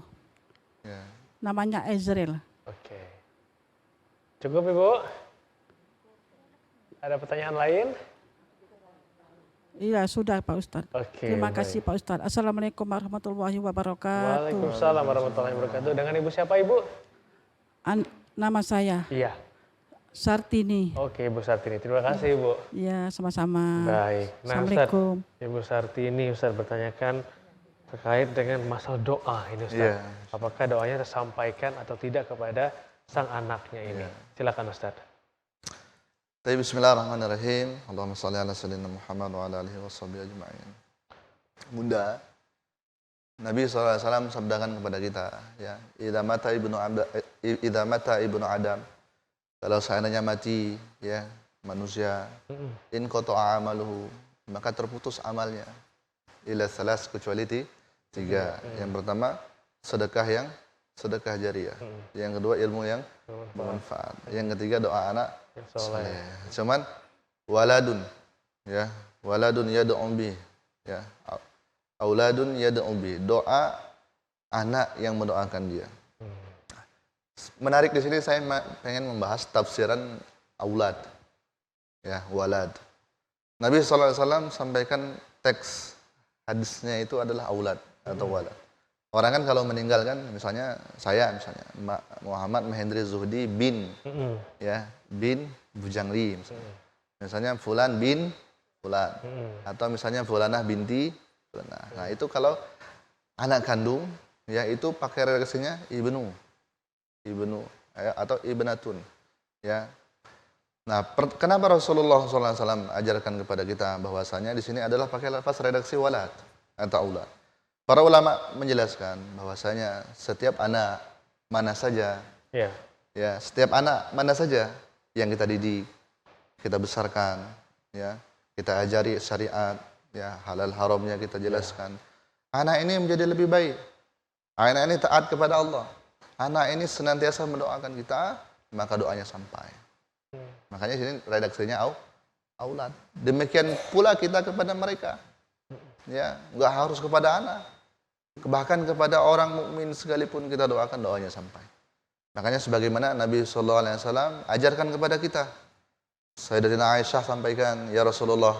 Ya. Namanya Ezril. Oke. Cukup Ibu? Ada pertanyaan lain? Iya, sudah Pak Ustadz. Oke. Terima kasih Pak Ustadz. Assalamualaikum warahmatullahi wabarakatuh. Waalaikumsalam warahmatullahi wabarakatuh. Dengan Ibu siapa Ibu? Nama saya Iya. Sartini. Oke Ibu Sartini. Terima kasih Ibu. Iya, sama-sama. Baik. Nah Assalamualaikum. Ustadz, Ibu Sartini, Ustadz bertanyakan terkait dengan masalah doa ini Ustadz. Iya. Apakah doanya tersampaikan atau tidak kepada sang anaknya ini? Silakan Ustadz. Tapi bismillahirrahmanirrahim. Allahumma shalli ala sayyidina Muhammad wa ala alihi washabihi ajma'in. Bunda, Nabi SAW sabdakan kepada kita, ya, idza mata ibnu Adam, kalau seandainya mati, ya, manusia, in qata'a amaluhu, maka terputus amalnya. Ila salas, kecuali tiga. Yang pertama, sedekah jariah. Yang kedua, ilmu yang bermanfaat. Yang ketiga, doa anak saleh. Cuman waladun, ya, waladun yad'u bi, ya, auladun yad'u bi, doa anak yang mendoakan dia. Menarik di sini saya pengen membahas tafsiran aulad, ya, walad. Nabi SAW sampaikan teks hadisnya itu adalah aulad atau walad. Orang kan kalau meninggal kan, misalnya saya misalnya Muhammad Mahendri Zuhdi bin ya bin Bujangli misalnya. Misalnya Fulan bin Fulan atau misalnya Fulanah binti Fulanah. Nah, itu kalau anak kandung ya itu pakai redaksinya ibnu ya, atau ibnatun ya. Nah, kenapa Rasulullah SAW ajarkan kepada kita bahwasanya di sini adalah pakai lafaz redaksi walad atau aulad. Para ulama menjelaskan bahwasanya setiap anak mana saja, ya setiap anak mana saja yang kita didik, kita besarkan, ya kita ajari syariat, ya halal haramnya kita jelaskan. Anak ini menjadi lebih baik, anak ini taat kepada Allah, anak ini senantiasa mendoakan kita, maka doanya sampai. Makanya sini redaksinya aulad. Demikian pula kita kepada mereka, ya nggak harus kepada anak. Bahkan kepada orang mukmin sekalipun kita doakan doanya sampai. Makanya sebagaimana Nabi SAW ajarkan kepada kita. Sayyidatina Aisyah sampaikan, ya Rasulullah,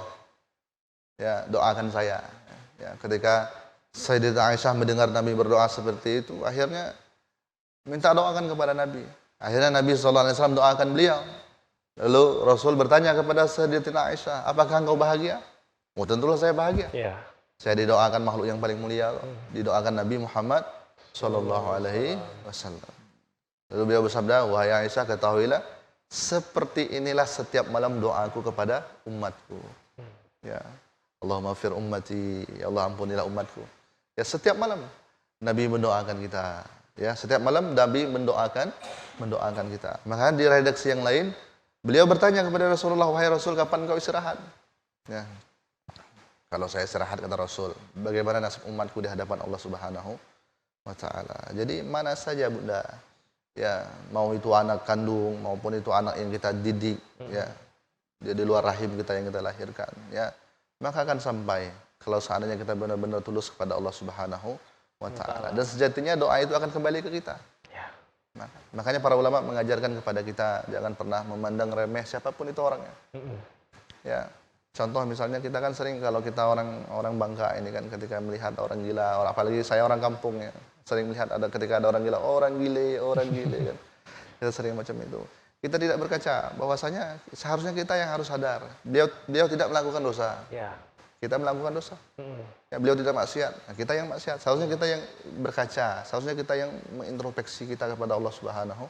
ya doakan saya. Ya, ketika Sayyidatina Aisyah mendengar Nabi berdoa seperti itu, akhirnya minta doakan kepada Nabi. Akhirnya Nabi SAW doakan beliau. Lalu Rasul bertanya kepada Sayyidatina Aisyah, apakah engkau bahagia? Oh, tentulah saya bahagia. Saya didoakan makhluk yang paling mulia, didoakan Nabi Muhammad Sallallahu Alaihi Wasallam. Lalu beliau bersabda, wahai Aisyah, ketahuilah, seperti inilah setiap malam doaku kepada umatku. Ya, Allahumma fir ummati, ya Allah ampunilah umatku. Ya, setiap malam Nabi mendoakan kita. Ya, setiap malam Nabi mendoakan kita. Maka di redaksi yang lain, beliau bertanya kepada Rasulullah, wahai Rasul, kapan kau istirahat? Ya. Kalau saya istirahat, kata Rasul, bagaimana nasib umatku di hadapan Allah Subhanahu wa Ta'ala. Jadi mana saja Bunda, ya mau itu anak kandung maupun itu anak yang kita didik, ya dia di luar rahim kita yang kita lahirkan, ya maka akan sampai kalau seandainya kita benar-benar tulus kepada Allah Subhanahu wa Ta'ala. Dan sejatinya doa itu akan kembali ke kita. Makanya para ulama mengajarkan kepada kita jangan pernah memandang remeh siapapun itu orangnya. Ya. Contoh misalnya kita kan sering kalau kita orang Bangka ini kan ketika melihat orang gila, apalagi saya orang kampung ya, sering melihat ketika ada orang gila, orang gile kan. Kita sering macam itu. Kita tidak berkaca bahwasanya seharusnya kita yang harus sadar. Beliau tidak melakukan dosa. Kita melakukan dosa. Ya, beliau tidak maksiat. Nah, kita yang maksiat. Seharusnya kita yang berkaca, seharusnya kita yang mengintrospeksi kita kepada Allah Subhanahu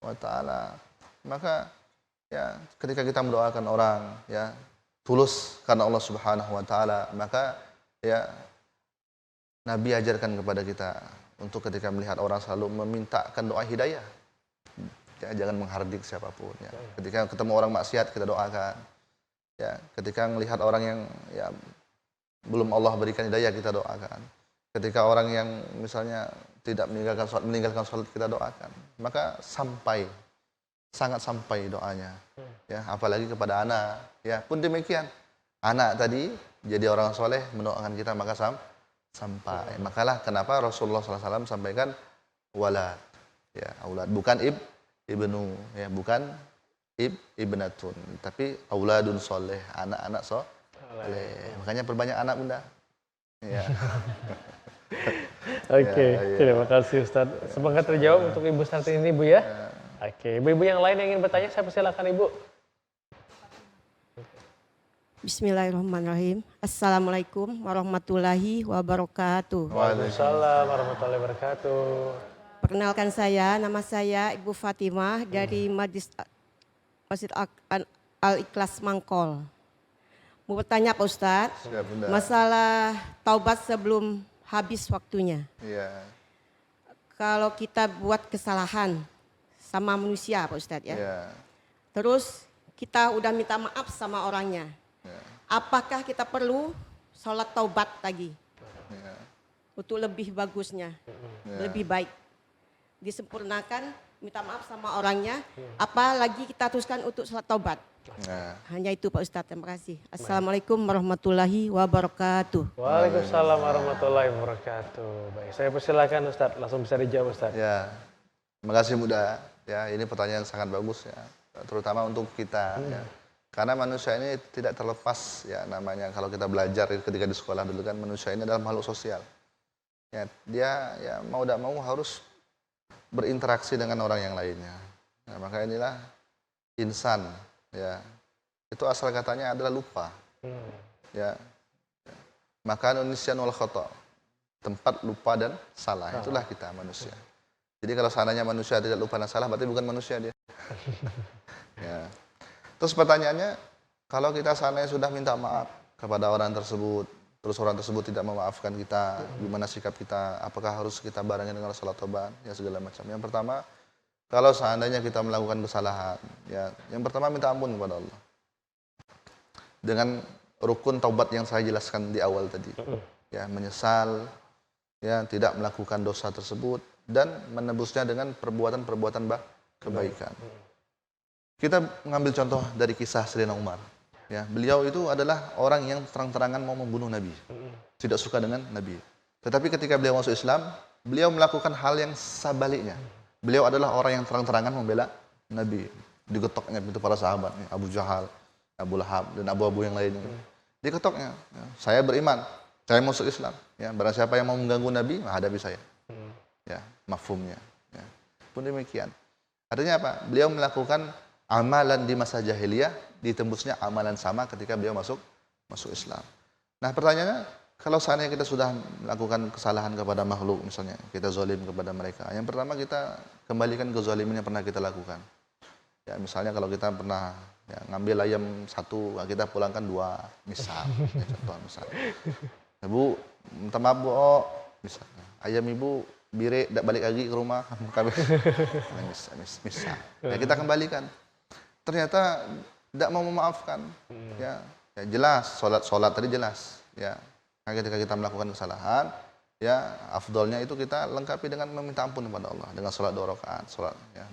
wa Ta'ala. Maka ya ketika kita mendoakan orang ya tulus karena Allah Subhanahu wa Ta'ala, maka ya Nabi ajarkan kepada kita untuk ketika melihat orang selalu memintakan doa hidayah. Ya, jangan menghardik siapapun ya. Ketika ketemu orang maksiat kita doakan. Ya, ketika melihat orang yang ya belum Allah berikan hidayah kita doakan. Ketika orang yang misalnya tidak meninggalkan salat kita doakan. Maka sangat sampai doanya. Ya, apalagi kepada anak. Ya, pun demikian. Anak tadi jadi orang soleh mendoakan kita maka sampai. Makalah kenapa Rasulullah SAW sampaikan walad. Ya, aulad bukan ibnu, ya, bukan ibnatun, tapi auladun soleh, anak-anak soleh. Makanya perbanyak anak Bunda. Ya. Oke, terima kasih Ustaz. Semoga terjawab untuk Ibu Sarti ini Bu ya. Oke, ibu-ibu yang lain yang ingin bertanya, saya persilakan Ibu. Bismillahirrahmanirrahim. Assalamualaikum warahmatullahi wabarakatuh. Waalaikumsalam warahmatullahi wabarakatuh. Perkenalkan nama saya Ibu Fatimah dari Masjid Al-Ikhlas Mangkol. Mau bertanya Pak Ustadz, masalah taubat sebelum habis waktunya. Iya. Kalau kita buat kesalahan sama manusia Pak Ustadz ya. Iya. Terus kita udah minta maaf sama orangnya. Apakah kita perlu sholat taubat lagi? Ya. Untuk lebih bagusnya, lebih baik. Disempurnakan, minta maaf sama orangnya, apalagi kita teruskan untuk sholat taubat. Hanya itu Pak Ustadz, terima kasih. Assalamualaikum warahmatullahi wabarakatuh. Waalaikumsalam warahmatullahi wabarakatuh. Baik, saya persilakan Ustadz, langsung bisa dijawab Ustadz. Ya, terima kasih Muda. Ya, ini pertanyaan sangat bagus ya, terutama untuk kita. Ya. Karena manusia ini tidak terlepas ya namanya kalau kita belajar ketika di sekolah dulu kan manusia ini adalah makhluk sosial. Ya, dia ya mau tidak mau harus berinteraksi dengan orang yang lainnya. Nah, maka inilah insan, ya. Itu asal katanya adalah lupa. Ya. Makanun nisyan wal khata'. Tempat lupa dan salah. Itulah kita manusia. Jadi kalau seandainya manusia tidak lupa dan salah, berarti bukan manusia dia. Ya. Terus pertanyaannya, kalau kita seandainya sudah minta maaf kepada orang tersebut, terus orang tersebut tidak memaafkan kita, gimana sikap kita? Apakah harus kita barengi dengan salat taubat? Ya segala macam. Yang pertama, kalau seandainya kita melakukan kesalahan, ya, yang pertama minta ampun kepada Allah. Dengan rukun taubat yang saya jelaskan di awal tadi. Ya, menyesal, ya, tidak melakukan dosa tersebut dan menebusnya dengan perbuatan-perbuatan kebaikan. Kita mengambil contoh dari kisah Sayyidina Umar. Ya, beliau itu adalah orang yang terang-terangan mau membunuh Nabi. Tidak suka dengan Nabi. Tetapi ketika beliau masuk Islam, beliau melakukan hal yang sebaliknya. Beliau adalah orang yang terang-terangan membela Nabi. Digetoknya pintu para sahabat, Abu Jahal, Abu Lahab, dan abu-abu yang lainnya. Diketoknya, ya, saya beriman, saya masuk Islam. Ya, barang siapa yang mau mengganggu Nabi, hadapi saya. Ya, mafhumnya. Ya. Pun demikian. Artinya apa? Beliau melakukan amalan di masa jahiliyah, ditembusnya amalan sama ketika beliau masuk Islam. Nah, pertanyaannya, kalau seandainya kita sudah melakukan kesalahan kepada makhluk, misalnya kita zalim kepada mereka, yang pertama kita kembalikan kezaliman yang pernah kita lakukan. Ya, misalnya kalau kita pernah ya, ngambil ayam 1, kita pulangkan 2, misal. Ya, contoh misalnya. Ibu, minta maaf Bu, misalnya. Ayam ibu bire tidak balik lagi ke rumah, misal. Ya, kita kembalikan. Ternyata tidak mau memaafkan. Ya, ya jelas, sholat tadi jelas. Ya, nah, ketika kita melakukan kesalahan, ya afdolnya itu kita lengkapi dengan meminta ampun kepada Allah dengan sholat 2 rakaat, ya,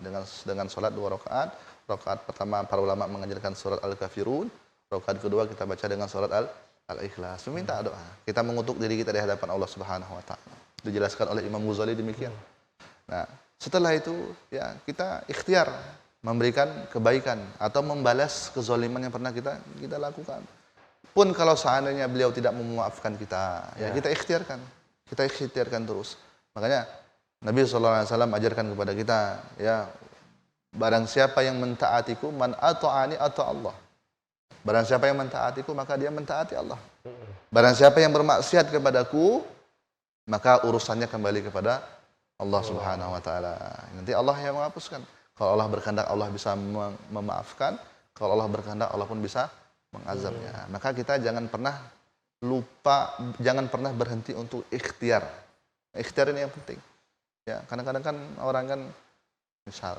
dengan sholat 2 rakaat. Rakaat pertama para ulama mengajarkan surat Al-Kafirun, rakaat kedua kita baca dengan surat Al-Ikhlas. Meminta doa. Kita mengutuk diri kita di hadapan Allah Subhanahu wa taala. Dijelaskan oleh Imam Ghazali demikian. Nah, setelah itu ya kita ikhtiar memberikan kebaikan atau membalas kezaliman yang pernah kita lakukan. Pun kalau seandainya beliau tidak memaafkan kita, ya kita ikhtiarkan. Kita ikhtiarkan terus. Makanya Nabi SAW ajarkan kepada kita, ya barang siapa yang mentaatiku, man ata'ani ata Allah. Barang siapa yang mentaatiku, maka dia mentaati Allah. Barang siapa yang bermaksiat kepadaku, maka urusannya kembali kepada Allah Subhanahu wa taala. Nanti Allah yang menghapuskan. Kalau Allah berkehendak, Allah bisa memaafkan. Kalau Allah berkehendak, Allah pun bisa mengazabnya. Maka kita jangan pernah lupa, jangan pernah berhenti untuk ikhtiar. Ikhtiar ini yang penting. Ya, kadang-kadang kan orang kan misal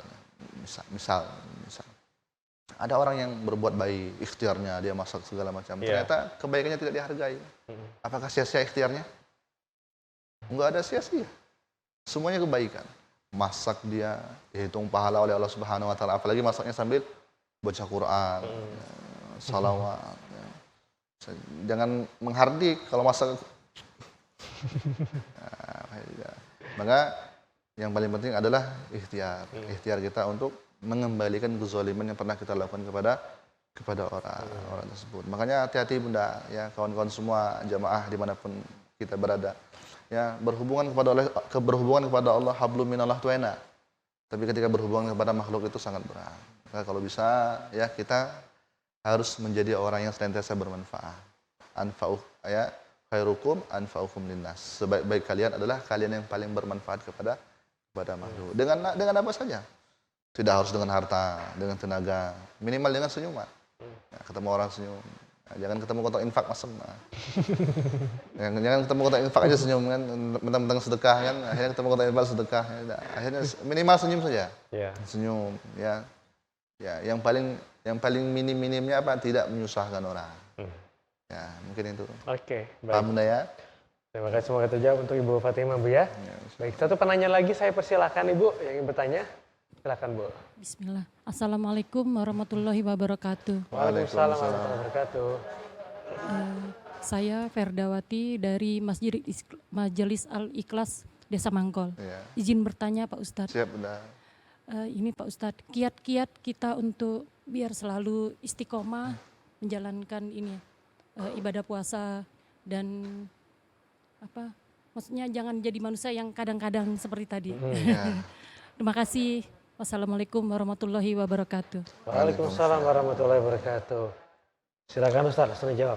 ada orang yang berbuat baik, ikhtiarnya dia masak segala macam. Ternyata kebaikannya tidak dihargai. Apakah sia-sia ikhtiarnya? Enggak ada sia-sia. Semuanya kebaikan. Masak dia dihitung pahala oleh Allah Subhanahu wa taala, apalagi masaknya sambil baca Quran, salawat. Ya. Jangan menghardik kalau masak. Nah, maka yang paling penting adalah ikhtiar. Ikhtiar kita untuk mengembalikan kezaliman yang pernah kita lakukan kepada orang tersebut. Makanya hati-hati Bunda, ya kawan-kawan semua jamaah dimanapun kita berada. Ya, berhubungan kepada Allah hablum minallah itu enak. Tapi ketika berhubungan kepada makhluk itu sangat berat. Maka kalau bisa ya kita harus menjadi orang yang senantiasa bermanfaat. Khairukum anfa'ukum linnas. Sebaik-baik kalian adalah kalian yang paling bermanfaat kepada makhluk. Dengan apa saja. Tidak harus dengan harta, dengan tenaga, minimal dengan senyuman. Ya, ketemu orang senyum. Jangan ketemu kotak infak masem. Jangan ketemu kotak infak aja senyum kan, mentang-mentang sedekah kan, akhirnya ketemu kotak infak sedekah. Ya, akhirnya minimal senyum saja. Senyum, ya. Ya, yang paling minim-minimnya apa? Tidak menyusahkan orang. Ya, mungkin itu. Oke, baik. Paham Bunda ya? Terima kasih, semoga terjawab untuk Ibu Fatimah, Bu ya. Baik, satu penanya lagi saya persilakan Ibu yang ingin bertanya. Silakan Bu. Bismillah. Assalamualaikum warahmatullahi wabarakatuh. Waalaikumsalam warahmatullahi wabarakatuh. Saya Ferdawati dari Majelis Al-Ikhlas Desa Mangkol. Ya. Izin bertanya Pak Ustadz. Siap Bunda. Ini Pak Ustadz, kiat-kiat kita untuk biar selalu istiqomah menjalankan ini ibadah puasa dan Maksudnya jangan jadi manusia yang kadang-kadang seperti tadi. Ya. Terima kasih. Wassalamualaikum warahmatullahi wabarakatuh. Waalaikumsalam warahmatullahi wabarakatuh. Silakan Ustaz, langsung dijawab.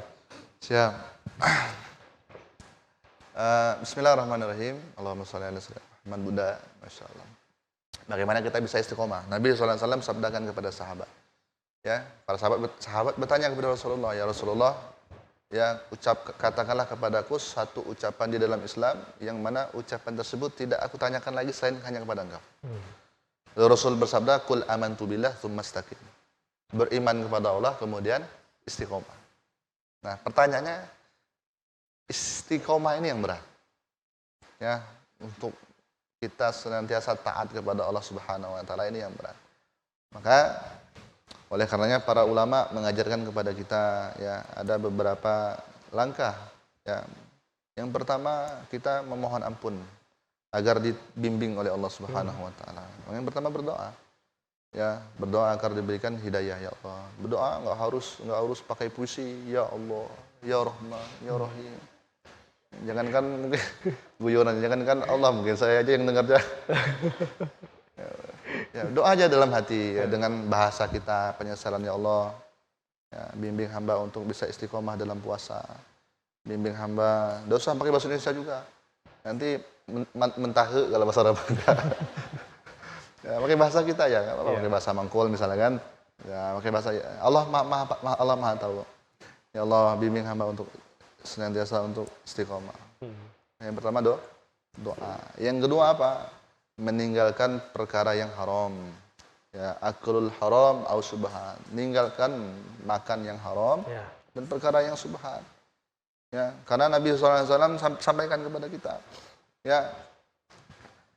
Siap. Bismillahirrahmanirrahim. Allahumma sholli ala sayyidina Muhammad. Bunda, Masya Allah. Bagaimana kita bisa istiqomah? Nabi SAW sabdakan kepada sahabat. Ya, para sahabat bertanya kepada Rasulullah, ya Rasulullah, ya katakanlah kepadaku satu ucapan di dalam Islam yang mana ucapan tersebut tidak aku tanyakan lagi selain hanya kepada engkau. Lalu Rasul bersabda, "Qul amantu billah tsumma istaqim." Beriman kepada Allah kemudian istiqomah. Nah, pertanyaannya istiqomah ini yang berat. Ya, untuk kita senantiasa taat kepada Allah Subhanahu wa taala ini yang berat. Maka oleh karenanya para ulama mengajarkan kepada kita ya ada beberapa langkah ya. Yang pertama kita memohon ampun agar dibimbing oleh Allah Subhanahu wa taala. Yang pertama berdoa. Ya, berdoa agar diberikan hidayah ya Allah. Berdoa enggak harus pakai puisi, ya Allah, ya Rahman, ya Rahim. Jangankan mungkin guyonan, jangankan Allah, mungkin saya aja yang dengar aja. Ya, doa aja dalam hati ya, dengan bahasa kita, penyesalan ya Allah. Ya, bimbing hamba untuk bisa istiqomah dalam puasa. Bimbing hamba, enggak usah pakai bahasa Indonesia juga. Nanti mentahe kalau bahasa Arab. Ya, pakai bahasa kita ya, enggak apa-apa, pakai bahasa Mangkul misalnya kan. Ya, pakai bahasa Allah Allah Maha tahu. Ya Allah, bimbing hamba untuk senantiasa untuk istiqomah. Yang pertama doa. Yang kedua apa? Meninggalkan perkara yang haram. Ya, aklul haram au subhan. Meninggalkan makan yang haram dan perkara yang subhan. Ya, karena Nabi SAW sampaikan kepada kita. Ya,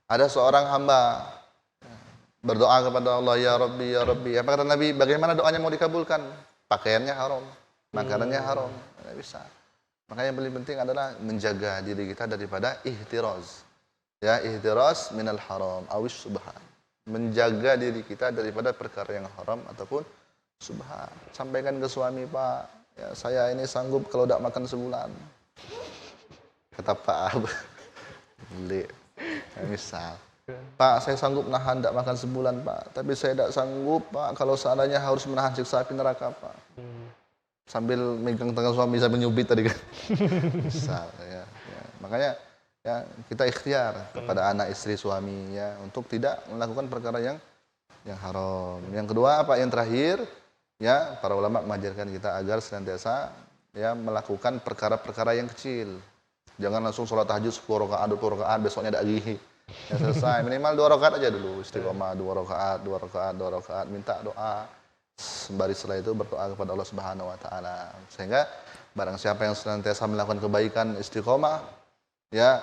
ada seorang hamba berdoa kepada Allah, ya Rabbi, ya Rabbi. Apa kata Nabi? Bagaimana doanya mau dikabulkan? Pakaiannya haram, makanannya haram, tidak bisa. Maka yang paling penting adalah menjaga diri kita daripada ihtiraz. Ya, ihtiraz minal haram awis subhan. Menjaga diri kita daripada perkara yang haram ataupun subhan. Sampaikan ke suami, Pak, ya saya ini sanggup kalau tidak makan sebulan. Kata Pak, beli. Ya, misal, Pak, saya sanggup nahan tidak makan sebulan, Pak. Tapi saya tidak sanggup, Pak, kalau seandainya harus menahan siksa api neraka, Pak. Sambil megang tangan suami sambil nyubit tadi kan. Misal, ya. Makanya ya kita ikhtiar kepada anak istri suami ya untuk tidak melakukan perkara yang haram. Yang kedua apa? Yang terakhir ya para ulama mengajarkan kita agar senantiasa ya melakukan perkara-perkara yang kecil. Jangan langsung sholat tahajud 10 rakaat, 20 rakaat, besoknya ada lagi. Ya selesai, minimal 2 rakaat aja dulu istiqomah, 2 rakaat, minta doa. Sembari setelah itu berdoa kepada Allah Subhanahu wa taala. Sehingga barang siapa yang senantiasa melakukan kebaikan istiqomah ya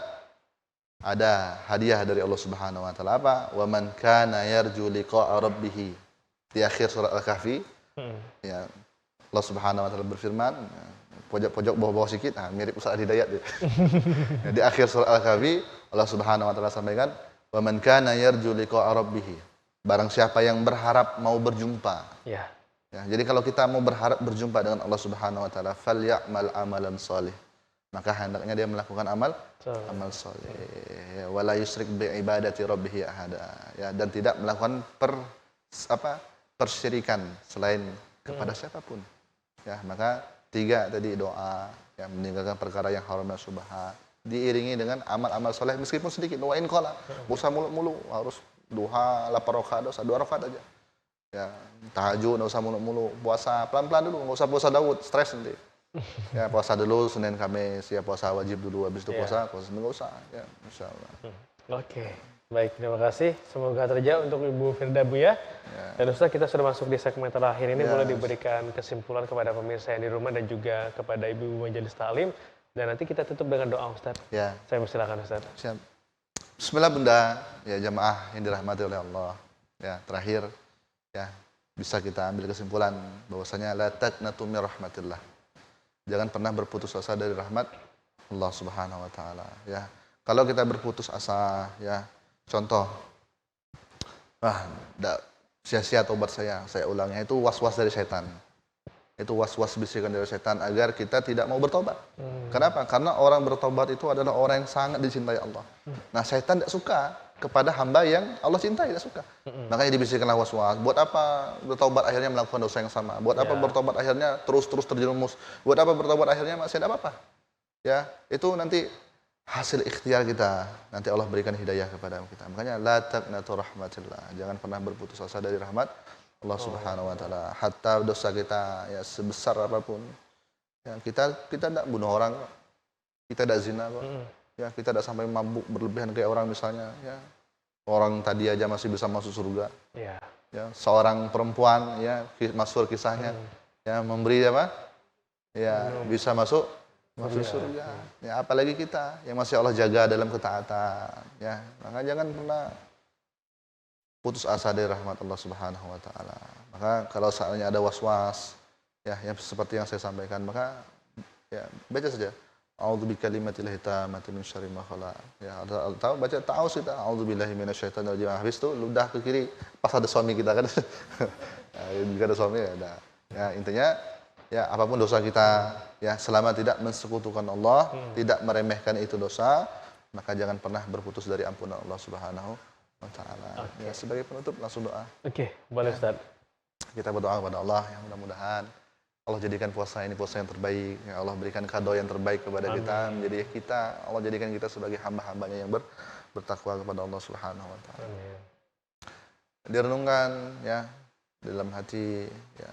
ada hadiah dari Allah Subhanahu wa taala apa? Wa man kana yarju liqa'a rabbih. Di akhir surat Al-Kahfi ya Allah Subhanahu wa taala berfirman, pojok-pojok bawah-bawah sedikit, mirip Ustaz Hidayat dia. Ya, di akhir surat Al-Kahfi Allah Subhanahu wa taala sampaikan, "Wa man kana yarju liqa'a rabbih." Barang siapa yang berharap mau berjumpa. Ya, jadi kalau kita mau berharap berjumpa dengan Allah Subhanahu wa taala, falyamal amalan shalih. Maka hendaknya dia melakukan amal shalih. Ya, wala yusyrik bi ibadati rabbih ahada. Ya, dan tidak melakukan persyirikan selain kepada siapapun. Ya, maka 3 tadi doa, yang meninggalkan perkara yang haram dan subhat, diiringi dengan amal-amal soleh meskipun sedikit. Wa in qala, usah mulu-mulu, harus duha 8 rakaat, 2 rakaat aja. Ya, tahajud enggak usah mulu-mulu, puasa pelan-pelan dulu, enggak usah puasa Daud, stres nanti. Ya, puasa dulu Senin Kamis, ya puasa wajib dulu, habis itu puasa enggak usah, ya insyaallah. Oke. Baik, terima kasih. Semoga terjawab untuk Ibu Firda Buya. Dan Ustaz, kita sudah masuk di segmen terakhir ini, boleh diberikan kesimpulan kepada pemirsa yang di rumah dan juga kepada Ibu Majelis Taklim. Dan nanti kita tutup dengan doa, Ustaz. Ya. Saya persilakan, Ustaz. Siap. Bismillah Bunda, ya jamaah yang dirahmati oleh Allah. Ya, terakhir ya bisa kita ambil kesimpulan bahwasanya la taqnatu min rahmatillah. Jangan pernah berputus asa dari rahmat Allah Subhanahu wa taala, ya. Kalau kita berputus asa, ya, contoh enggak sia-sia tobat saya ulangnya, itu was-was dari setan. itu was-was bisikan dari setan agar kita tidak mau bertobat. Kenapa? Karena orang bertobat itu adalah orang yang sangat dicintai Allah. Nah, setan tidak suka kepada hamba yang Allah cintai, tidak suka. Makanya dibisikkanlah was-was. Buat apa bertobat akhirnya melakukan dosa yang sama? Buat apa bertobat akhirnya terus-terus terjerumus? Buat apa bertobat akhirnya masih ada apa-apa? Ya, itu nanti hasil ikhtiar kita. Nanti Allah berikan hidayah kepada kita. Makanya la taqnatu rahmatillah. Jangan pernah berputus asa dari rahmat Allah Subhanahu wa taala. Hatta dosa kita ya sebesar apapun. Ya, kita tidak bunuh orang, kita tidak zina kok. Ya, kita tidak sampai mabuk berlebihan kayak orang misalnya, ya. Orang tadi aja masih bisa masuk surga. Ya, seorang perempuan ya masyhur kisahnya ya memberi apa? Ya, bisa masuk surga. Ya, apalagi kita yang masih Allah jaga dalam ketaatan, ya. Maka jangan pernah putus asa dari rahmat Allah Subhanahu wa taala. Maka kalau saatnya ada was-was, ya yang seperti yang saya sampaikan, maka ya baca saja. A'udzu bikalimatillahi tammati min syarri ma khalaq. Ya, tahu baca ta'awuz kita. A'udzubillahi minasyaitonir rajim. Habis itu ludah ke kiri pas ada suami kita kan. Nah, jika ada suami ya ada. Ya, intinya ya apapun dosa kita ya selama tidak mensekutukan Allah, tidak meremehkan itu dosa, maka jangan pernah berputus dari ampunan Allah Subhanahu wa taala. Ya, sebagai penutup langsung doa. Boleh Ustaz. Kita berdoa kepada Allah yang mudah-mudahan Allah jadikan puasa ini puasa yang terbaik. Ya Allah berikan kado yang terbaik kepada kita. Menjadi kita, Allah jadikan kita sebagai hamba-hambanya yang bertakwa kepada Allah Subhanahu wa taala. Direnungkan ya dalam hati ya.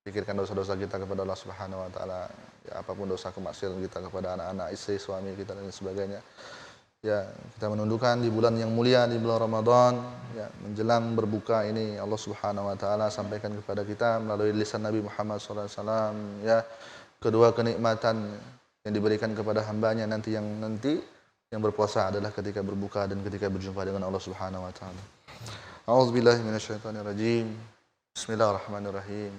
Pikirkan dosa-dosa kita kepada Allah Subhanahu wa taala. Ya, apapun dosa kemaksiatan kita kepada anak-anak, istri, suami kita dan sebagainya. Ya, kita menundukkan di bulan yang mulia, di bulan Ramadan, ya, menjelang berbuka ini Allah Subhanahu wa taala sampaikan kepada kita melalui lisan Nabi Muhammad SAW ya kedua kenikmatan yang diberikan kepada hambanya nanti yang berpuasa adalah ketika berbuka dan ketika berjumpa dengan Allah Subhanahu wa taala. A'udzubillahi minasyaitonirrajim. Bismillahirrahmanirrahim.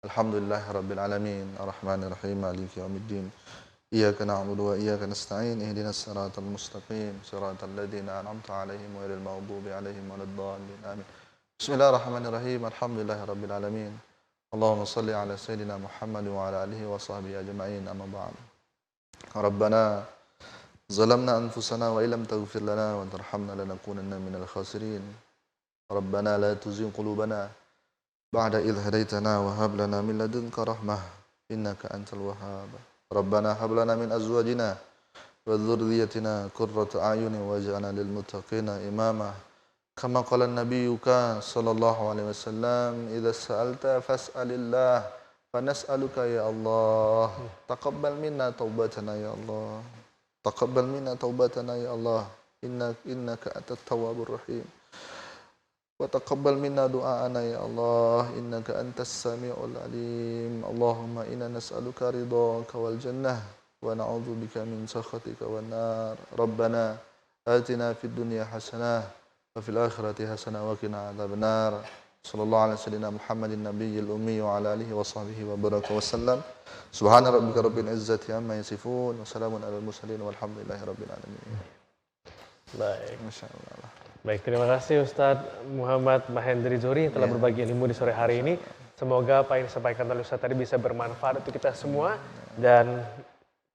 Alhamdulillahirabbil alamin, arrahmanir rahim, maliki yaumiddin. Iyyaka na'budu wa iyyaka nasta'in. Ihdinas siratal mustaqim, siratal ladzina an'amta 'alaihim ghairil maghdubi 'alaihim waladdallin. Amin. Bismillahirrahmanirrahim. Alhamdulillahirabbil alamin. Allahumma shalli 'ala sayidina Muhammad wa 'ala alihi wa sahbihi ajma'in. Amma ba'd. Rabbana zalamna anfusana wa illam taghfir lana wa tarhamna lanakunanna minal khasirin. Rabbana la tuzigh qulubana ba'da idh hadaitana wa hab lana min ladunka rahmah innaka antal wahhab. Rabbana hab lana min azwajina wa dhurriyyatina qurrata a'yunin waj'alna lil muttaqina imama. Kama qala nabiyyuka sallallahu alaihi wasallam, idza sa'alta fas'alillah fanas'aluka ya Allah. Taqabbal minna taubatana ya Allah. Taqabbal minna taubatana ya Allah. Innaka antat tawwabur rahim. Wa taqabbal minna du'aana ya Allah, innaka antas sami'ul alim. Allahumma inna nas'aluka ridhaka wal jannah wa na'udzubika min sakhatika wan nar. Rabbana atina fid dunya hasanah wa fil akhirati hasanah wa qina adzabannar. Sallallahu alaihi wasallam Muhammadin nabiyil ummi wa ala alihi wa sahbihi wa baraka wasallam. Subhana rabbika rabbil izzati amma yasifun wa salamun alal mursalin walhamdulillahi rabbil alamin. Baik. Masyaallah. Baik, terima kasih Ustadz Muhammad Mahendri Zohri yang telah berbagi ilmu di sore hari ini. Semoga apa yang disampaikan oleh Ustadz tadi bisa bermanfaat untuk kita semua. Dan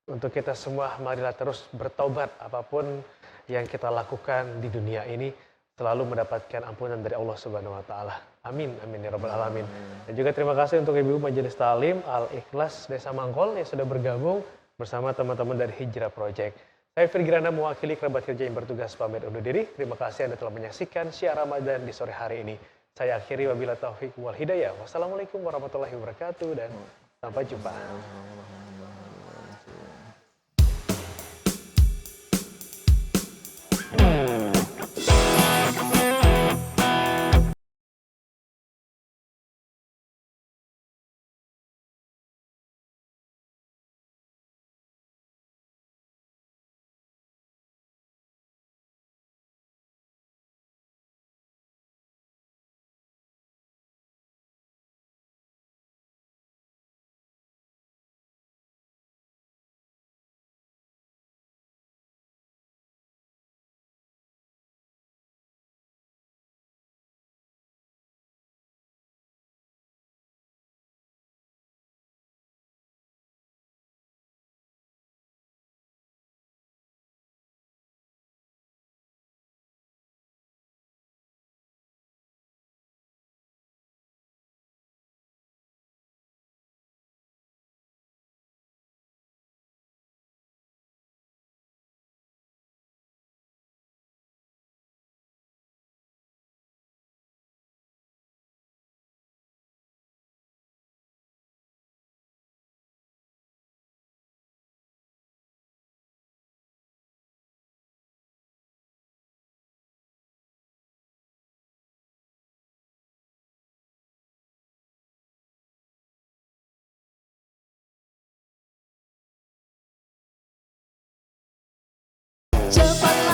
untuk kita semua, marilah terus bertaubat apapun yang kita lakukan di dunia ini. Selalu mendapatkan ampunan dari Allah Subhanahu wa taala. Amin, amin ya rabbal alamin. Dan juga terima kasih untuk Ibu Majelis Ta'lim Al-Ikhlas Desa Mangkol yang sudah bergabung bersama teman-teman dari Hijrah Project. Saya Firgirana mewakili kerabat kerja yang bertugas pamit undur diri. Terima kasih Anda telah menyaksikan Syiar Ramadan di sore hari ini. Saya akhiri wabillahi taufiq wal hidayah. Wassalamualaikum warahmatullahi wabarakatuh dan sampai jumpa.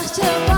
cepat